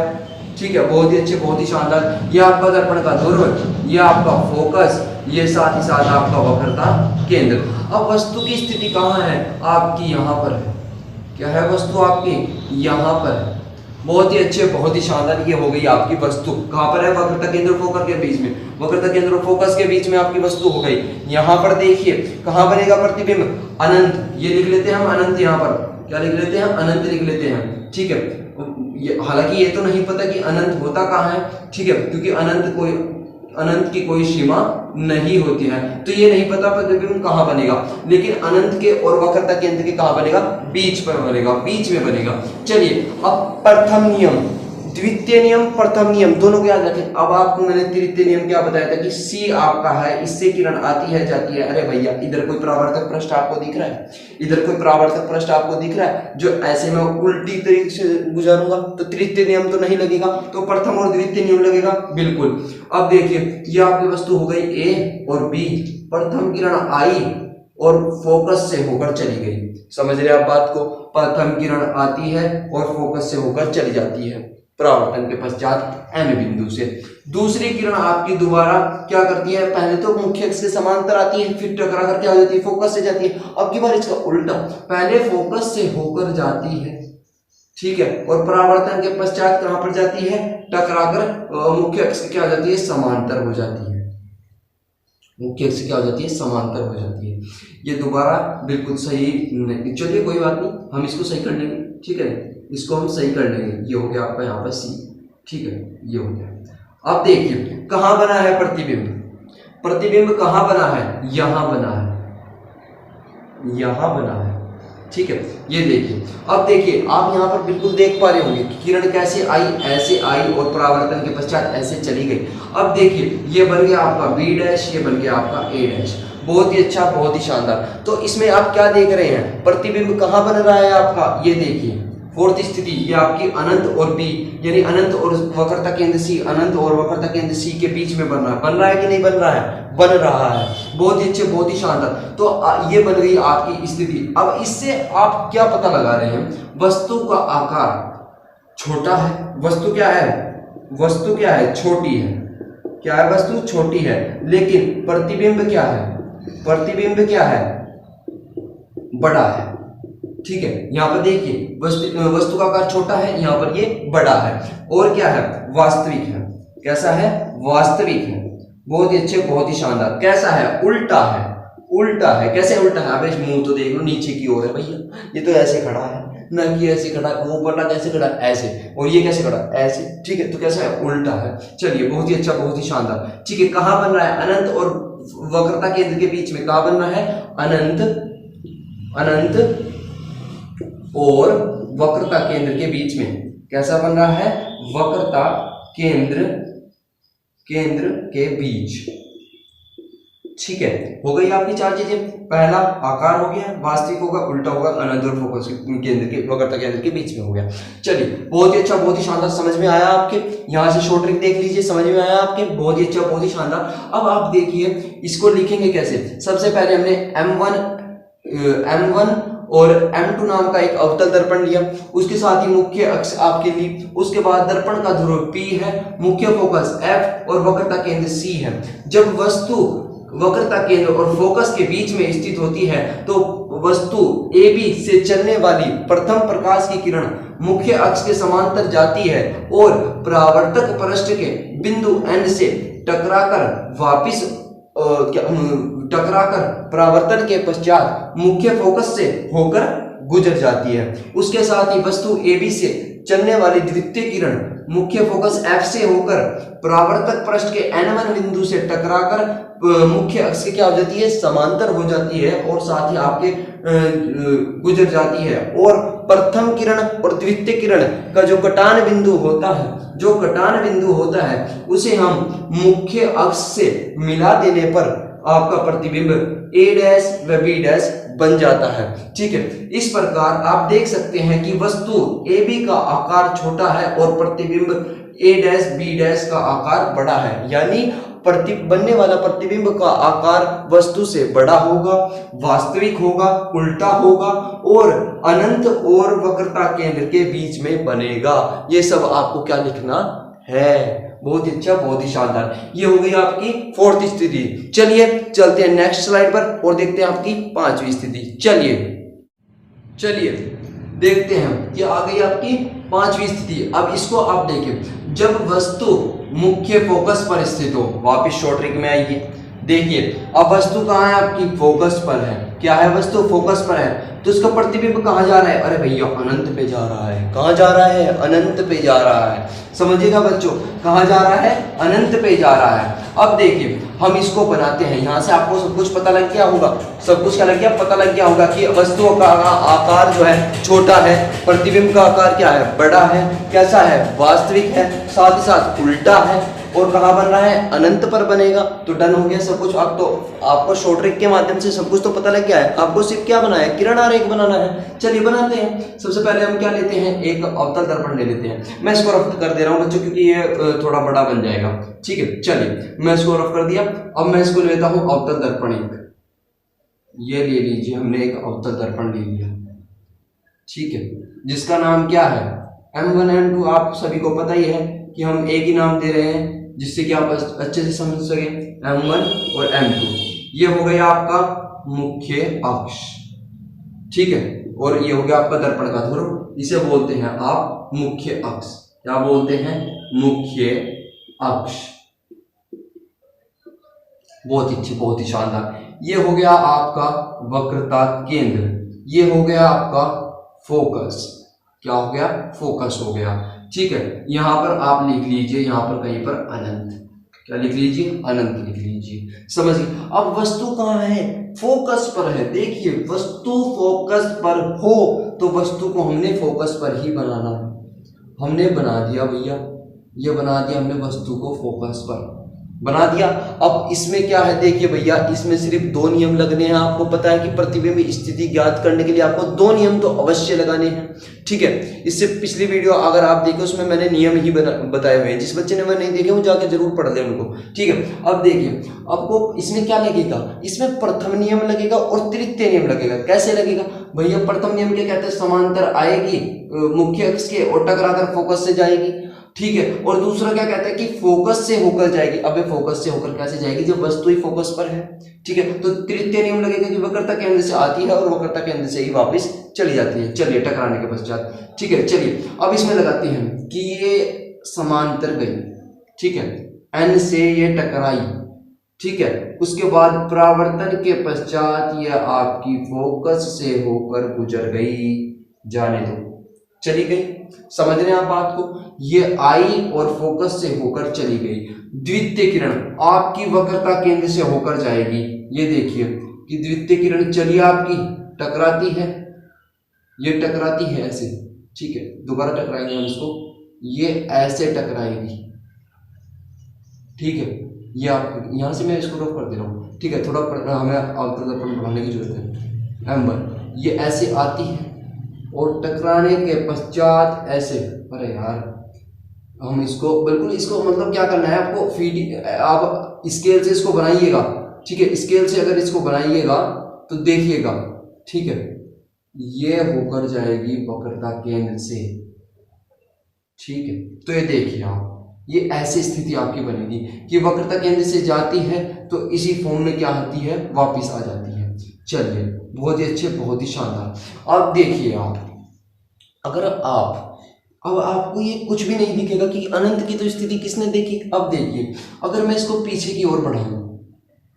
ठीक है। बहुत ही अच्छे, बहुत ही शानदार। ये आपका दर्पण का ध्रुव, ये आपका फोकस, ये साथ ही साथ आपका वक्रता केंद्र। अब वस्तु की स्थिति कहाँ है? आपकी यहाँ पर है। क्या है वस्तु आपकी? यहाँ पर है। बहुत ही अच्छे, बहुत ही शानदार। ये हो गई आपकी वस्तु। कहाँ पर है? वक्रता केंद्र और फोकस के बीच में, वक्रता केंद्र और फोकस के बीच में आपकी वस्तु हो गई। यहाँ पर देखिए कहाँ बनेगा प्रतिबिंब? अनंत। ये लिख लेते हैं हम अनंत। यहाँ पर क्या लिख लेते हैं? अनंत लिख लेते हैं, ठीक है। हालांकि ये तो नहीं पता कि अनंत होता कहाँ है, ठीक है, क्योंकि अनंत की कोई सीमा नहीं होती है, तो ये नहीं पता प्रतिबिंब कहाँ बनेगा। लेकिन अनंत के और वक्रता केंद्र के कहाँ बनेगा? बीच पर बनेगा, बीच में बनेगा। चलिए अब प्रथम नियम, द्वितीय नियम, प्रथम नियम दोनों को याद रखें। अब आपको मैंने तृतीय नियम क्या बताया था कि C आपका है, इससे किरण आती है जाती है। अरे भैया इधर कोई परावर्तक पृष्ठ आपको दिख रहा है? इधर कोई परावर्तक पृष्ठ आपको दिख रहा है? जो ऐसे मैं उल्टी तरीके से गुजारूंगा तो तृतीय नियम तो नहीं लगेगा, तो प्रथम और द्वितीय नियम लगेगा, बिल्कुल। अब देखिए ये आपकी वस्तु हो गई A और B। प्रथम किरण आई और फोकस से होकर चली गई। समझ रहे आप बात को? प्रथम किरण आती है और फोकस से होकर चली जाती है परावर्तन के पश्चात M बिंदु से। दूसरी किरण आपकी दोबारा क्या करती है? पहले तो मुख्य अक्ष के समांतर आती है, फिर टकरा कर क्या हो जाती है? फोकस से जाती है। अब की बार इसका उल्टा, पहले फोकस से होकर जाती है, ठीक है, और परावर्तन के पश्चात कहां पर जाती है? टकराकर मुख्य अक्ष क्या हो जाती है? समांतर हो जाती है। मुख्य अक्ष क्या हो जाती है? समांतर हो जाती है। ये दोबारा बिल्कुल सही नहीं। चलिए कोई बात नहीं, हम इसको सही कर लेंगे, ठीक है, इसको हम सही कर लेंगे। ये हो गया आपका यहाँ पर C, ठीक है, ये हो गया। अब देखिए कहाँ बना है प्रतिबिंब? प्रतिबिंब कहाँ बना है? यहाँ बना है, यहाँ बना है, ठीक है। ये देखिए, अब देखिए आप यहाँ पर बिल्कुल देख पा रहे होंगे कि किरण कैसे आई? ऐसे आई और परावर्तन के पश्चात ऐसे चली गई। अब देखिए ये बन गया आपका B डैश, ये बन गया आपका A डैश। बहुत ही अच्छा, बहुत ही शानदार। तो इसमें आप क्या देख रहे हैं? प्रतिबिंब कहाँ बन रहा है आपका? ये देखिए फोर्थ स्थिति, ये आपकी अनंत और B, यानी अनंत और वक्रता केंद्र C, अनंत और वक्रता केंद्र C के बीच में बन रहा है कि नहीं बन रहा है? बन रहा है। बहुत ही अच्छे, बहुत ही शानदार। तो ये बन गई आपकी स्थिति। अब इससे आप क्या पता लगा रहे हैं? वस्तु का आकार छोटा है। वस्तु क्या है? वस्तु क्या है? छोटी है। क्या है? वस्तु छोटी है। लेकिन प्रतिबिंब क्या है? प्रतिबिंब क्या है? बड़ा है, ठीक है। यहाँ पर देखिए वस्तु का आकार छोटा है, यहाँ पर ये बड़ा है। और क्या है? वास्तविक है। कैसा है? वास्तविक है। बहुत ही अच्छे, बहुत ही शानदार। कैसा है? उल्टा है। उल्टा है। कैसे उल्टा है? अब मुंह तो देख लो, नीचे की ओर है भैया, ये तो ऐसे खड़ा है ना, कि ऐसे खड़ा है। मुंह पर कैसे खड़ा है? ऐसे। और ये कैसे खड़ा है? ऐसे, ठीक है। तो कैसा है? उल्टा है। चलिए बहुत ही अच्छा, बहुत ही शानदार, ठीक है। कहाँ बन रहा है? अनंत और वक्रता केंद्र के बीच में। कहाँ बन रहा है? अनंत और वक्रता केंद्र के बीच में। कैसा बन रहा है? वक्रता केंद्र के बीच, ठीक है, हो गई आपकी चार चीजें। पहला आकार हो गया, वास्तविक होगा, उल्टा होगा, अनंत और फोकस केंद्र के वक्रता केंद्र के बीच में हो गया। चलिए, बहुत ही अच्छा, बहुत ही शानदार, समझ में आया आपके। यहाँ से शॉर्ट ट्रिक देख लीजिए, समझ में आया आपके, बहुत ही अच्छा, बहुत ही शानदार। अब आप देखिए इसको लिखेंगे कैसे। सबसे पहले हमने M1 और M2 नाम का एक अवतल दर्पण लिया, उसके साथ ही मुख्य अक्ष आपके लिए, उसके बाद दर्पण का ध्रुव P है, मुख्य फोकस F और वक्रता केंद्र C है। जब वस्तु वक्रता केंद्र और फोकस के बीच में स्थित होती है तो वस्तु AB से चलने वाली प्रथम प्रकाश की किरण मुख्य अक्ष के समांतर जाती है और परावर्तक पृष्ठ के बिंदु N से टकराकर वापिस टकराकर परावर्तन के पश्चात मुख्य फोकस से होकर गुजर जाती है। उसके साथ ही वस्तु AB से चलने वाली द्वितीय किरण मुख्य फोकस F से होकर परावर्तक पृष्ठ के N1 बिंदु से टकराकर मुख्य अक्ष के क्या हो जाती है, समांतर हो जाती है और साथ ही आपके गुजर जाती है। और प्रथम किरण और द्वितीय किरण का जो कटान बिंदु होता है उसे हम मुख्य अक्ष से मिला देने पर आपका प्रतिबिंब A डैश व B डैश बन जाता है। ठीक है, इस प्रकार आप देख सकते हैं कि वस्तु AB का आकार छोटा है और प्रतिबिंब A डैश B डैश का आकार बड़ा है, यानी बनने वाला प्रतिबिंब का आकार वस्तु से बड़ा होगा, वास्तविक होगा, उल्टा होगा और अनंत और वक्रता केंद्र के बीच में बनेगा। ये सब आपको क्या लिखना है। बहुत ही अच्छा, बहुत ही शानदार। ये हो गई आपकी फोर्थ स्थिति। चलिए चलते हैं नेक्स्ट स्लाइड पर और देखते हैं आपकी पांचवी स्थिति। चलिए देखते हैं, ये आ गई आपकी पांचवी स्थिति। अब इसको आप देखिए, जब वस्तु मुख्य फोकस पर स्थित हो, वापिस शॉर्ट ट्रिक में आइए, देखिए अब वस्तु कहाँ है आपकी, फोकस पर है। क्या है, वस्तु फोकस पर है, तो इसका प्रतिबिंब कहाँ जा रहा है, अरे भैया अनंत पे जा रहा है। कहाँ जा रहा है, अनंत पे जा रहा है। समझिएगा बच्चों, कहाँ जा रहा है, अनंत पे जा रहा है। अब देखिए हम इसको बनाते हैं, यहाँ से आपको सब कुछ पता लग गया होगा, सब कुछ क्या लग गया, पता लग गया होगा कि वस्तु का आकार जो है छोटा है, प्रतिबिंब का आकार क्या है, बड़ा है, कैसा है, वास्तविक है, साथ ही साथ उल्टा है और कहाँ बन रहा है, अनंत पर बनेगा। तो डन हो गया सब कुछ। अब तो आपको शॉर्ट ट्रिक के माध्यम से सब कुछ तो पता लग गया है, आपको सिर्फ क्या बनाना है, किरण आरेख बनाना है। चलिए बनाते हैं। सबसे पहले हम क्या लेते हैं, एक अवतल दर्पण ले लेते हैं। मैं इसको रफ कर दे रहा हूँ बच्चों क्योंकि ये थोड़ा बड़ा बन जाएगा। ठीक है, चलिए मैं इसको रफ कर दिया। अब मैं इसको लेता हूँ अवतल दर्पण एक, ये ले लीजिए, हमने एक अवतल दर्पण ले लिया। ठीक है, जिसका नाम क्या है, M1 M2। आप सभी को पता ही है कि हम एक ही नाम दे रहे हैं जिससे कि आप अच्छे से समझ सके, M1 और M2। ये हो गया आपका मुख्य अक्ष। ठीक है, और ये हो गया आपका दर्पण का ध्रुव, इसे बोलते हैं आप मुख्य अक्ष। क्या बोलते हैं, मुख्य अक्ष। बहुत ही अच्छी, बहुत ही शानदार। ये हो गया आपका वक्रता केंद्र, ये हो गया आपका फोकस। क्या हो गया, फोकस हो गया। ठीक है, यहां पर आप लिख लीजिए, यहां पर कहीं पर अनंत, क्या लिख लीजिए, अनंत लिख लीजिए। समझिए, अब वस्तु कहाँ है, फोकस पर है। देखिए वस्तु फोकस पर हो तो वस्तु को हमने फोकस पर ही बनाना है। हमने बना दिया भैया, ये बना दिया हमने वस्तु को फोकस पर बना दिया। अब इसमें क्या है, देखिए भैया, इसमें सिर्फ दो नियम लगने हैं। आपको पता है कि प्रतिबिंब स्थिति ज्ञात करने के लिए आपको दो नियम तो अवश्य लगाने हैं। ठीक है, इससे पिछली वीडियो अगर आप देखें उसमें मैंने नियम ही बताए हुए हैं। जिस बच्चे ने वो नहीं देखे वो जाकर जरूर पढ़ ले उनको। ठीक है, अब देखिए आपको इसमें क्या लगेगा, इसमें प्रथम नियम लगेगा और तृतीय नियम लगेगा। कैसे लगेगा भैया, प्रथम नियम क्या कहते हैं, समांतर आएगी मुख्य अक्ष के और टकराकर फोकस से जाएगी। ठीक है, और दूसरा क्या कहता है कि फोकस से होकर जाएगी। अबे फोकस से होकर कैसे जाएगी जब वस्तु ही फोकस पर है। ठीक है, तो तृतीय नियम लगेगा कि वक्रता केंद्र से आती है और वक्रता केंद्र से ही वापस चली जाती है। चलिए टकराने के पश्चात। ठीक है, चलिए अब इसमें लगाते हैं कि ये समांतर गई। ठीक है, N से ये टकराई। ठीक है, उसके बाद परावर्तन के पश्चात ये आपकी फोकस से होकर गुजर गई, जाने दो, चली गई। समझ रहे हैं आप बात को, ये आई और फोकस से होकर चली गई। द्वितीय किरण आपकी वक्रता केंद्र से होकर जाएगी। ये देखिए कि द्वितीय किरण चली आपकी, टकराती है, ये टकराती है ऐसे। ठीक है, दोबारा टकराएंगे हम इसको, ये ऐसे टकराएगी। ठीक है, ये आप यहाँ से मैं इसको ड्रॉ कर दे रहा हूँ, ठीक है। थोड़ा हमें अवतल दर्पण बढ़ाने की जरूरत है। M1 ये ऐसे आती है और टकराने के पश्चात ऐसे, अरे यार हम इसको बिल्कुल, इसको मतलब क्या करना है आपको, फीड आप स्केल से इसको बनाइएगा, ठीक है। स्केल से अगर इसको बनाइएगा तो देखिएगा, ठीक है, ये होकर जाएगी वक्रता केंद्र से, ठीक है। तो ये देखिए आप, ये ऐसी स्थिति आपकी बनेगी कि वक्रता केंद्र से जाती है तो इसी फॉर्म में क्या होती है, वापिस आ जाती है। चलिए बहुत ही अच्छे, बहुत ही शानदार। अब देखिए आप, अगर आप, अब आपको ये कुछ भी नहीं दिखेगा कि अनंत की तो स्थिति किसने देखी। अब देखिए अगर मैं इसको पीछे की ओर बढ़ाऊं,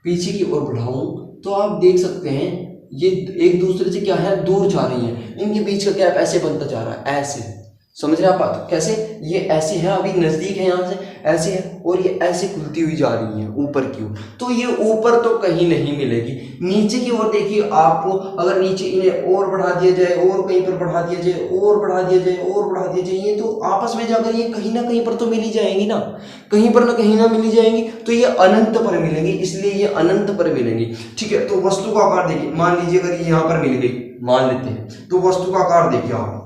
पीछे की ओर बढ़ाऊं तो आप देख सकते हैं ये एक दूसरे से क्या है, दूर जा रही हैं। इनके बीच का गैप ऐसे बनता जा रहा है, ऐसे, समझ रहे आप बात कैसे, ये ऐसे है, अभी नजदीक है यहाँ से, ऐसे है, और ये ऐसे खुलती हुई जा रही है ऊपर की ओर। तो ये ऊपर तो कहीं नहीं मिलेगी, नीचे की ओर देखिए आपको, अगर नीचे इन्हें और बढ़ा दिया जाए, और कहीं पर बढ़ा दिया जाए, और बढ़ा दिया जाए, और बढ़ा दिया जाए, ये तो आपस में जाकर ये कहीं ना कहीं पर तो मिल ही जाएंगी ना, कहीं पर ना कहीं ना मिल ही जाएंगी। तो ये अनंत पर मिलेंगी, इसलिए ये अनंत पर मिलेंगी, ठीक है। तो वस्तु का आकार देखिए, मान लीजिए अगर ये यहाँ पर मिल गई, मान लेते हैं, तो वस्तु का आकार देखिए आप,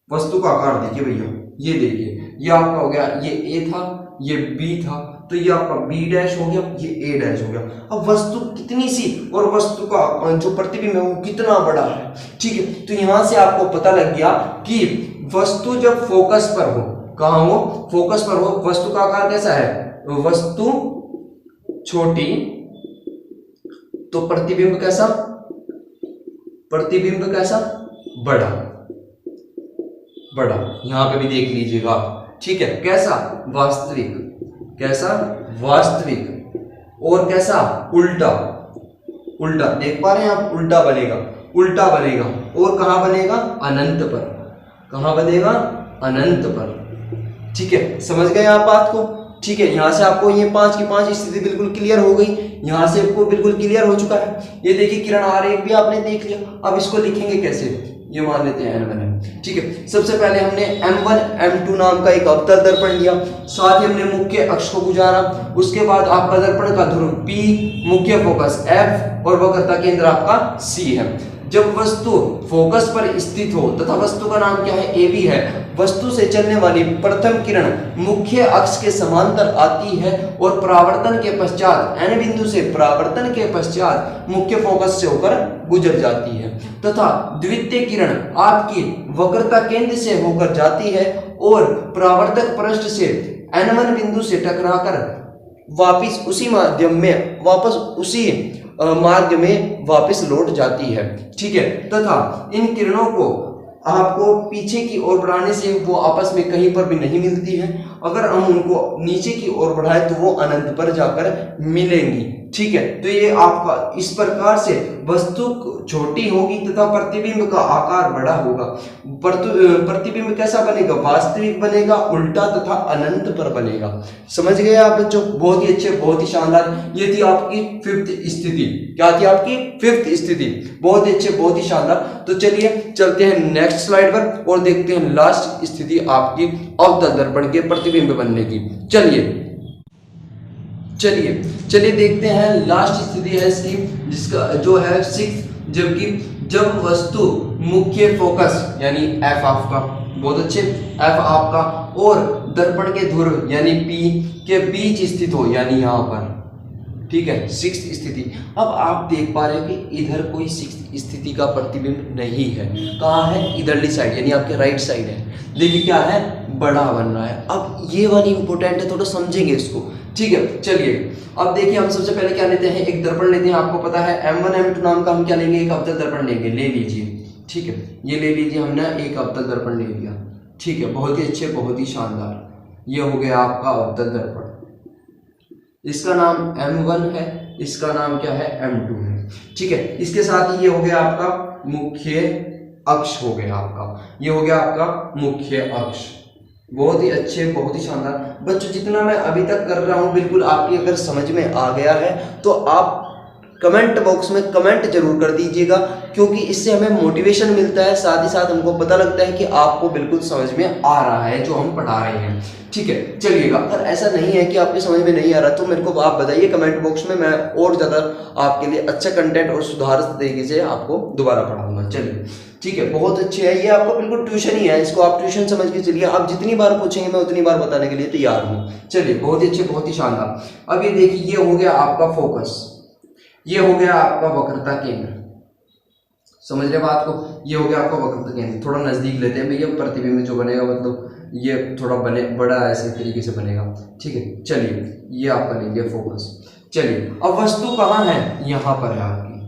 वस्तु का आकार देखिए भैया, ये देखिए, ये आपका हो गया, ये ए था, ये बी था, तो ये आपका बी डैश हो गया, ये ए डैश हो गया। अब वस्तु कितनी सी, और वस्तु का जो प्रतिबिंब है वो कितना बड़ा है, ठीक है। तो यहां से आपको पता लग गया कि वस्तु जब फोकस पर हो, कहाँ हो, फोकस पर हो, वस्तु का आकार कैसा है, वस्तु छोटी तो प्रतिबिंब कैसा, प्रतिबिंब कैसा, बड़ा, बड़ा, यहां पे भी देख लीजिएगा, ठीक है। कैसा, वास्तविक, कैसा, वास्तविक, और कैसा, उल्टा, उल्टा, देख पा रहे हैं आप, उल्टा बनेगा, उल्टा बनेगा, और कहां बनेगा, अनंत पर, कहां बनेगा, अनंत पर, ठीक है। समझ गए आप बात को, ठीक है। यहां से आपको ये 5 की 5 स्थिति बिल्कुल क्लियर हो गई, यहां से आपको बिल्कुल क्लियर हो चुका है। ये देखिए किरण आरेख भी आपने देख लिया। अब इसको लिखेंगे कैसे, ये मान लेते हैं N1 है, ठीक है। सबसे पहले हमने M1 M2 नाम का एक अवतल दर्पण लिया, साथ ही हमने मुख्य अक्ष को गुजारा, उसके बाद आपका दर्पण का ध्रुव P, मुख्य फोकस F और वक्रता केंद्र आपका C है। जब वस्तु फोकस पर स्थित हो तथा वस्तु का नाम क्या है, AB है, वस्तु से चलने वाली प्रथम किरण मुख्य अक्ष के समांतर आती है और परावर्तन के पश्चात N बिंदु से परावर्तन के पश्चात मुख्य फोकस से होकर गुजर जाती है, तथा द्वितीय किरण आपकी वक्रता केंद्र से होकर जाती है और परावर्तक पृष्ठ से N1 बिंदु से टकराकर वापिस उसी माध्यम में, वापस उसी मार्ग में वापस लौट जाती है, ठीक है। तथा इन किरणों को आपको पीछे की ओर बढ़ाने से वो आपस में कहीं पर भी नहीं मिलती है, अगर हम उनको नीचे की ओर बढ़ाएं तो वो अनंत पर जाकर मिलेंगी, ठीक है। तो ये आपका इस प्रकार से वस्तु छोटी होगी तथा प्रतिबिंब का आकार बड़ा होगा। प्रतिबिंब कैसा बनेगा, वास्तविक बनेगा, उल्टा तथा अनंत पर बनेगा। समझ गए आप बच्चों, बहुत ही अच्छे, बहुत ही शानदार। ये थी आपकी 5th स्थिति। क्या थी आपकी 5th स्थिति, बहुत ही अच्छे, बहुत ही शानदार। तो चलिए चलते हैं नेक्स्ट स्लाइड पर और देखते हैं लास्ट स्थिति आपकी अवतल दर्पण के प्रतिबिंब बनने की। चलिए चलिए देखते हैं लास्ट स्थिति है इसकी, जिसका जो है 6, जबकि जब वस्तु मुख्य फोकस यानी F आपका, बहुत अच्छे, F आपका और दर्पण के ध्रुव यानी P के बीच स्थित हो, यानी यहाँ पर, ठीक है, 6th स्थिति। अब आप देख पा रहे हो कि इधर कोई 6th स्थिति का प्रतिबिंब नहीं है, कहाँ है, इधरली साइड यानी आपके राइट साइड है। देखिए क्या है, बड़ा बन रहा है। अब ये वाली इंपॉर्टेंट है, थोड़ा समझेंगे इसको, ठीक है। चलिए अब देखिए हम सबसे पहले क्या लेते हैं, एक दर्पण लेते हैं। आपको पता है M1 M2 नाम का हम क्या लेंगे, एक अवतल दर्पण लेंगे, ले लीजिए, ठीक है। ये ले लीजिए, हमने एक अवतल दर्पण ले लिया, ठीक है, बहुत ही अच्छे, बहुत ही शानदार। ये हो गया आपका अवतल दर्पण, इसका नाम M1 है, इसका नाम क्या है, M2 है, ठीक है। इसके साथ ही ये हो गया आपका मुख्य अक्ष, हो गया आपका, ये हो गया आपका मुख्य अक्ष। बहुत ही अच्छे, बहुत ही शानदार बच्चों। जितना मैं अभी तक कर रहा हूँ बिल्कुल आपकी अगर समझ में आ गया है तो आप कमेंट बॉक्स में कमेंट जरूर कर दीजिएगा, क्योंकि इससे हमें मोटिवेशन मिलता है, साथ ही साथ हमको पता लगता है कि आपको बिल्कुल समझ में आ रहा है जो हम पढ़ा रहे हैं। ठीक है, चलिएगा। अगर ऐसा नहीं है कि आपके समझ में नहीं आ रहा तो मेरे को आप बताइए कमेंट बॉक्स में, मैं और ज़्यादा आपके लिए अच्छा कंटेंट और सुधार तरीके से आपको दोबारा पढ़ाऊंगा। चलिए, ठीक है, बहुत अच्छे है। ये आपका बिल्कुल ट्यूशन ही है, इसको आप ट्यूशन समझ के चलिए। आप जितनी बार पूछेंगे मैं उतनी बार बताने के लिए तैयार हूँ। चलिए, बहुत ही अच्छे, बहुत ही शानदार। अब ये देखिए, ये हो गया आपका फोकस, ये हो गया आपका वक्रता केंद्र। समझ रहे बात को? ये हो गया आपका वक्रता केंद्र। थोड़ा नजदीक लेते हैं भैया, प्रतिबिंब जो बनेगा मतलब ये थोड़ा बड़ा ऐसे तरीके से बनेगा। ठीक है, चलिए, ये आपका लेंगे फोकस। चलिए, अब वस्तु कहाँ है? यहाँ पर है आपकी।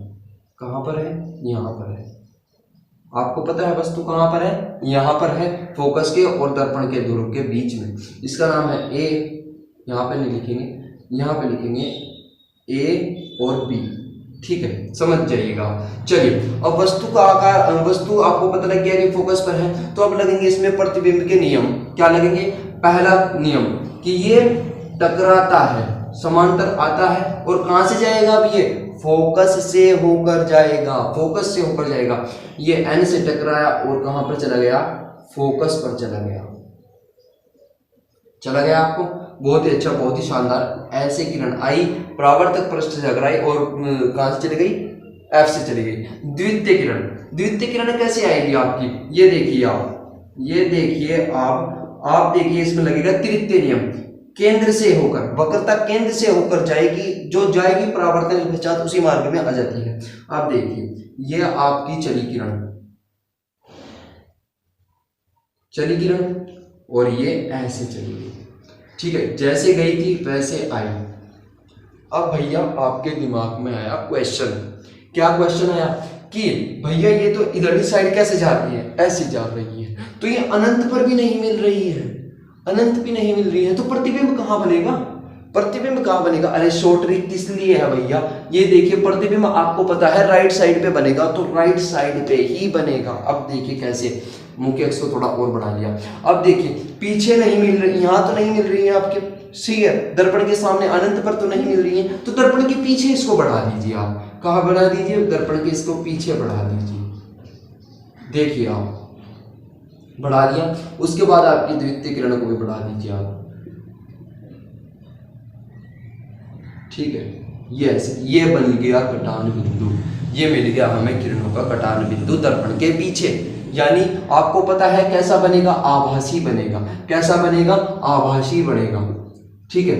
कहाँ पर है? यहाँ पर है। आपको पता है वस्तु कहाँ पर है? यहाँ पर है, फोकस के और दर्पण के ध्रुव के बीच में। इसका नाम है ए। यहाँ पे नहीं लिखेंगे, यहाँ पे लिखेंगे ए और बी। ठीक है, समझ जाइएगा। चलिए, अब वस्तु का आकार, वस्तु आपको पता लग गया कि फोकस पर है, तो अब लगेंगे इसमें प्रतिबिंब के नियम। क्या लगेंगे? पहला नियम कि ये टकराता है, समांतर आता है, और कहां से जाएगा? अब ये फोकस से होकर जाएगा, फोकस से होकर जाएगा। ये एन से टकराया और कहां पर चला गया? फोकस पर चला गया। चला गया आपको? बहुत ही अच्छा, बहुत ही शानदार। ऐसे किरण आई, परावर्तक पृष्ठ से टकराई और कहां से चली गई? एफ से चली गई। द्वितीय किरण, द्वितीय किरण कैसे आएगी आपकी? ये देखिए आप, ये देखिए आप देखिए, इसमें लगेगा तृतीय नियम, केंद्र से होकर, वक्रता केंद्र से होकर जाएगी, जो जाएगी परावर्तन के पश्चात उसी मार्ग में आ जाती है। आप देखिए, ये आपकी चली किरण, चली किरण, और ये ऐसे चली गई। ठीक है, जैसे गई थी वैसे आई। अब भैया आपके दिमाग में आया क्वेश्चन। क्या क्वेश्चन आया? कि भैया ये तो इधर साइड कैसे जा रही है? ऐसे जा रही है, तो ये अनंत पर भी नहीं मिल रही है, अनंत भी नहीं मिल रही है, तो प्रतिबिंब कहाँ बनेगा? प्रतिबिंब कहाँ बनेगा? अरे शॉर्ट ट्रिक किस लिए है भैया? ये देखिए, प्रतिबिंब आपको पता है राइट साइड पे बनेगा, तो राइट साइड पे ही बनेगा। अब देखिए कैसे, मुख्य अक्ष को थोड़ा और बढ़ा लिया। अब देखिए, पीछे नहीं मिल रही, यहाँ तो नहीं मिल रही है आपके, सी है, दर्पण के सामने अनंत पर तो नहीं मिल रही है, तो दर्पण के पीछे इसको बढ़ा दीजिए। आप कहाँ बढ़ा दीजिए? दर्पण के इसको पीछे बढ़ा दीजिए। देखिए आप बढ़ा दिया, उसके बाद आपकी द्वितीय किरण को भी बढ़ा दीजिए आप। ठीक है, ये ऐसे, ये बन गया कटान बिंदु, ये मिल गया हमें किरणों का कटान बिंदु दर्पण के पीछे। यानी आपको पता है कैसा बनेगा? आभासी बनेगा। कैसा बनेगा? आभासी बनेगा। ठीक है,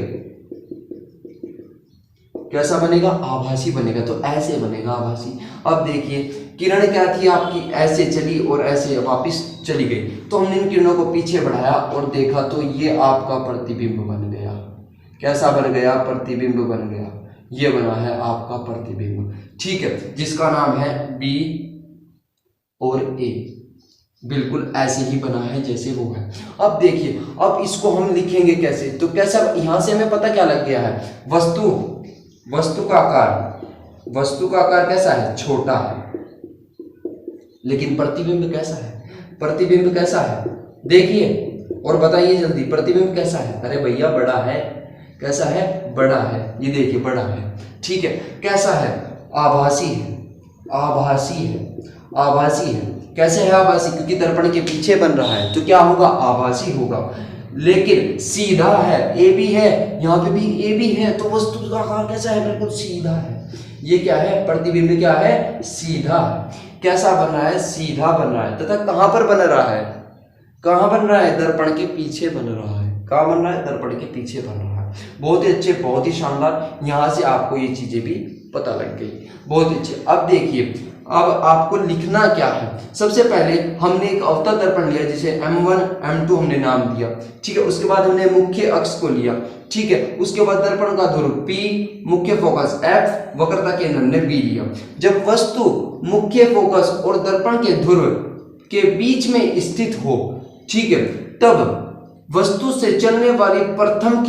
कैसा बनेगा? आभासी बनेगा, तो ऐसे बनेगा आभासी। अब देखिए, किरण क्या थी आपकी? ऐसे चली और ऐसे वापस चली गई, तो हमने इन किरणों को पीछे बढ़ाया और देखा, तो ये आपका प्रतिबिंब बन गया। कैसा बन गया? प्रतिबिंब बन गया। ये बना है आपका प्रतिबिंब। ठीक है, जिसका नाम है बी और ए। बिल्कुल ऐसे ही बना है जैसे वो है। अब देखिए, अब इसको हम लिखेंगे कैसे? तो कैसा, यहां से हमें पता क्या लग गया है? वस्तु का आकार कैसा है? छोटा है। लेकिन प्रतिबिंब कैसा है? प्रतिबिंब कैसा है? देखिए और बताइए जल्दी, प्रतिबिंब कैसा है? अरे भैया बड़ा है। कैसा है? बड़ा है। ये देखिए बड़ा है। ठीक है, कैसा है? आभासी है। आभासी है, आभासी है। कैसे है आभासी? क्योंकि दर्पण के पीछे बन रहा है, तो क्या होगा? आभासी होगा। लेकिन सीधा है, ए भी है, यहाँ पे भी ए भी है, तो वस्तु का आकार कैसा है? बिल्कुल सीधा है। ये क्या है? प्रतिबिंब क्या है? सीधा है। कैसा बन रहा है? सीधा बन रहा है। तथा कहां पर बन रहा है? कहां बन रहा है? दर्पण के पीछे बन रहा है। कहां बन रहा है? दर्पण के पीछे बन रहा है। बहुत ही अच्छे, बहुत ही शानदार। यहां से आपको ये चीजें भी पता लग गई। बहुत अच्छे। अब देखिए, अब आपको लिखना क्या है? सबसे पहले हमने एक अवतल दर्पण लिया, जिसे M1 M2 हमने नाम दिया। ठीक है, उसके बाद हमने मुख्य अक्ष को लिया। ठीक है, उसके बाद दर्पण का ध्रुव P, मुख्य फोकस F, वक्रता केंद्र हमने B लिया। जब वस्तु मुख्य फोकस और दर्पण के ध्रुव के बीच में स्थित हो, ठीक है, तब वस्तु से चलने वाली प्रथम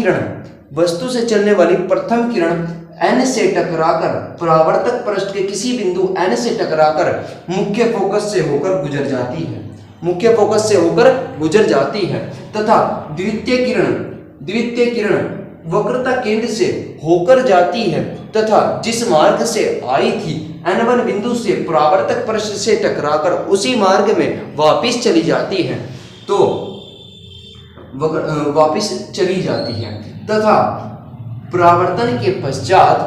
किरण N से टकराकर परावर्तक पृष्ठ के किसी बिंदु N से टकराकर मुख्य फोकस से होकर गुजर जाती है। मुख्य फोकस से होकर गुजर जाती है। तथा द्वितीय किरण वक्रता केंद्र से होकर जाती है तथा जिस मार्ग से आई थी n1 बिंदु से परावर्तक पृष्ठ से टकराकर उसी मार्ग में वापस चली जाती है, तो वापस चली जाती है तथा परावर्तन के पश्चात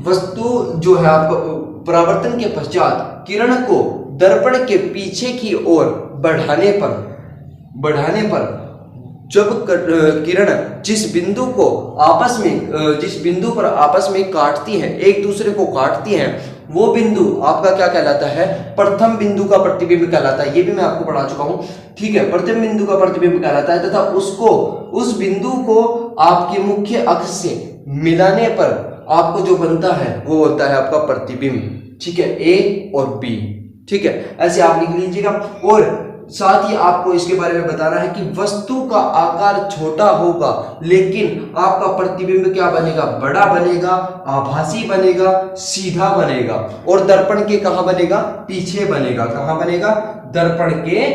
वस्तु जो है आपको परावर्तन के पश्चात किरण को दर्पण के पीछे की ओर बढ़ाने पर जब किरण जिस बिंदु पर आपस में काटती है, एक दूसरे को काटती हैं, वो बिंदु आपका क्या कहलाता है? प्रथम बिंदु का प्रतिबिंब कहलाता है। ये भी मैं आपको पढ़ा चुका हूं, ठीक है। प्रथम बिंदु का प्रतिबिंब कहलाता है तथा उस बिंदु को आपके मुख्य अक्ष से मिलाने पर आपको जो बनता है वो होता है आपका प्रतिबिंब, ठीक है, ए और बी, ठीक है। ऐसे आप लिख लीजिएगा। और साथ ही आपको इसके बारे में बताना है कि वस्तु का आकार छोटा होगा लेकिन आपका प्रतिबिंब क्या बनेगा? बड़ा बनेगा, आभासी बनेगा, सीधा बनेगा। और दर्पण के कहां बनेगा? पीछे बनेगा। कहां बनेगा? दर्पण के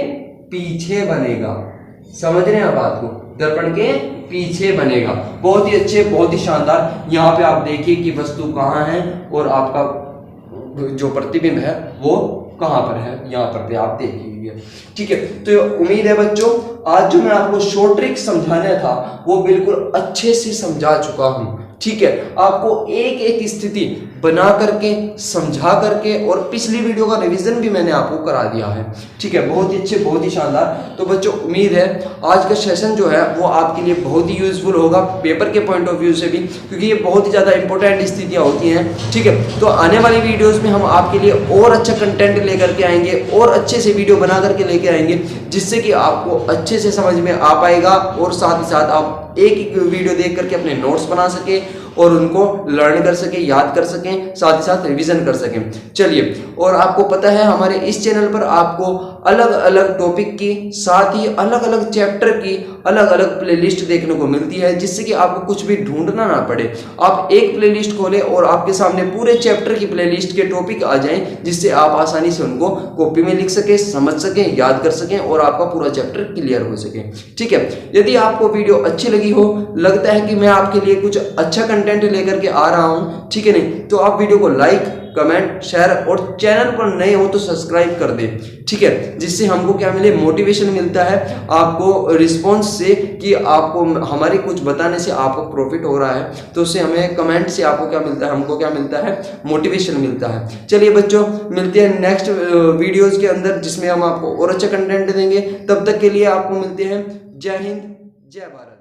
पीछे बनेगा। समझ रहे हैं बात को? दर्पण के पीछे बनेगा। बहुत ही अच्छे, बहुत ही शानदार। यहाँ पे आप देखिए कि वस्तु कहाँ है और आपका जो प्रतिबिंब है वो कहाँ पर है, यहाँ पर भी आप देख लीजिए, ठीक है। तो उम्मीद है बच्चों आज जो मैं आपको शॉर्ट ट्रिक समझाना था वो बिल्कुल अच्छे से समझा चुका हूँ, ठीक है। आपको एक एक स्थिति बना करके, समझा करके, और पिछली वीडियो का रिवीजन भी मैंने आपको करा दिया है, ठीक है। बहुत ही अच्छे, बहुत ही शानदार। तो बच्चों उम्मीद है आज का सेशन जो है वो आपके लिए बहुत ही यूजफुल होगा पेपर के पॉइंट ऑफ व्यू से भी, क्योंकि ये बहुत ही ज़्यादा इंपॉर्टेंट स्थितियाँ होती हैं, ठीक है। तो आने वाली वीडियोज़ में हम आपके लिए और अच्छा कंटेंट लेकर के आएंगे और अच्छे से वीडियो बना करके लेके आएंगे, जिससे कि आपको अच्छे से समझ में आ पाएगा और साथ ही साथ आप एक वीडियो देख करके अपने नोट्स बना सके और उनको लर्न कर सके, याद कर सकें, साथ ही साथ रिवीजन कर सकें। चलिए, और आपको पता है हमारे इस चैनल पर आपको अलग अलग टॉपिक की, साथ ही अलग अलग चैप्टर की अलग अलग प्लेलिस्ट देखने को मिलती है, जिससे कि आपको कुछ भी ढूंढना ना पड़े। आप एक प्लेलिस्ट खोलें और आपके सामने पूरे चैप्टर की प्लेलिस्ट के टॉपिक आ जाएं, जिससे आप आसानी से उनको कॉपी में लिख सके, समझ सकें, याद कर सकें और आपका पूरा चैप्टर क्लियर हो सके, ठीक है। यदि आपको वीडियो अच्छी लगी हो, लगता है कि मैं आपके लिए कुछ अच्छा कंटेंट लेकर के आ रहा हूं, ठीक है नहीं, तो आप वीडियो को लाइक, कमेंट, शेयर और चैनल पर नए हो तो सब्सक्राइब कर दे, ठीक है। जिससे हमको क्या मिले? मोटिवेशन मिलता है आपको रिस्पॉन्स से कि आपको हमारे कुछ बताने से आपको प्रॉफिट हो रहा है, तो उससे हमें कमेंट से आपको क्या मिलता है? हमको क्या मिलता है? मोटिवेशन मिलता है। चलिए बच्चों, मिलते हैं नेक्स्ट वीडियोज के अंदर, जिसमें हम आपको और अच्छा कंटेंट देंगे। तब तक के लिए आपको मिलते हैं। जय हिंद, जय भारत।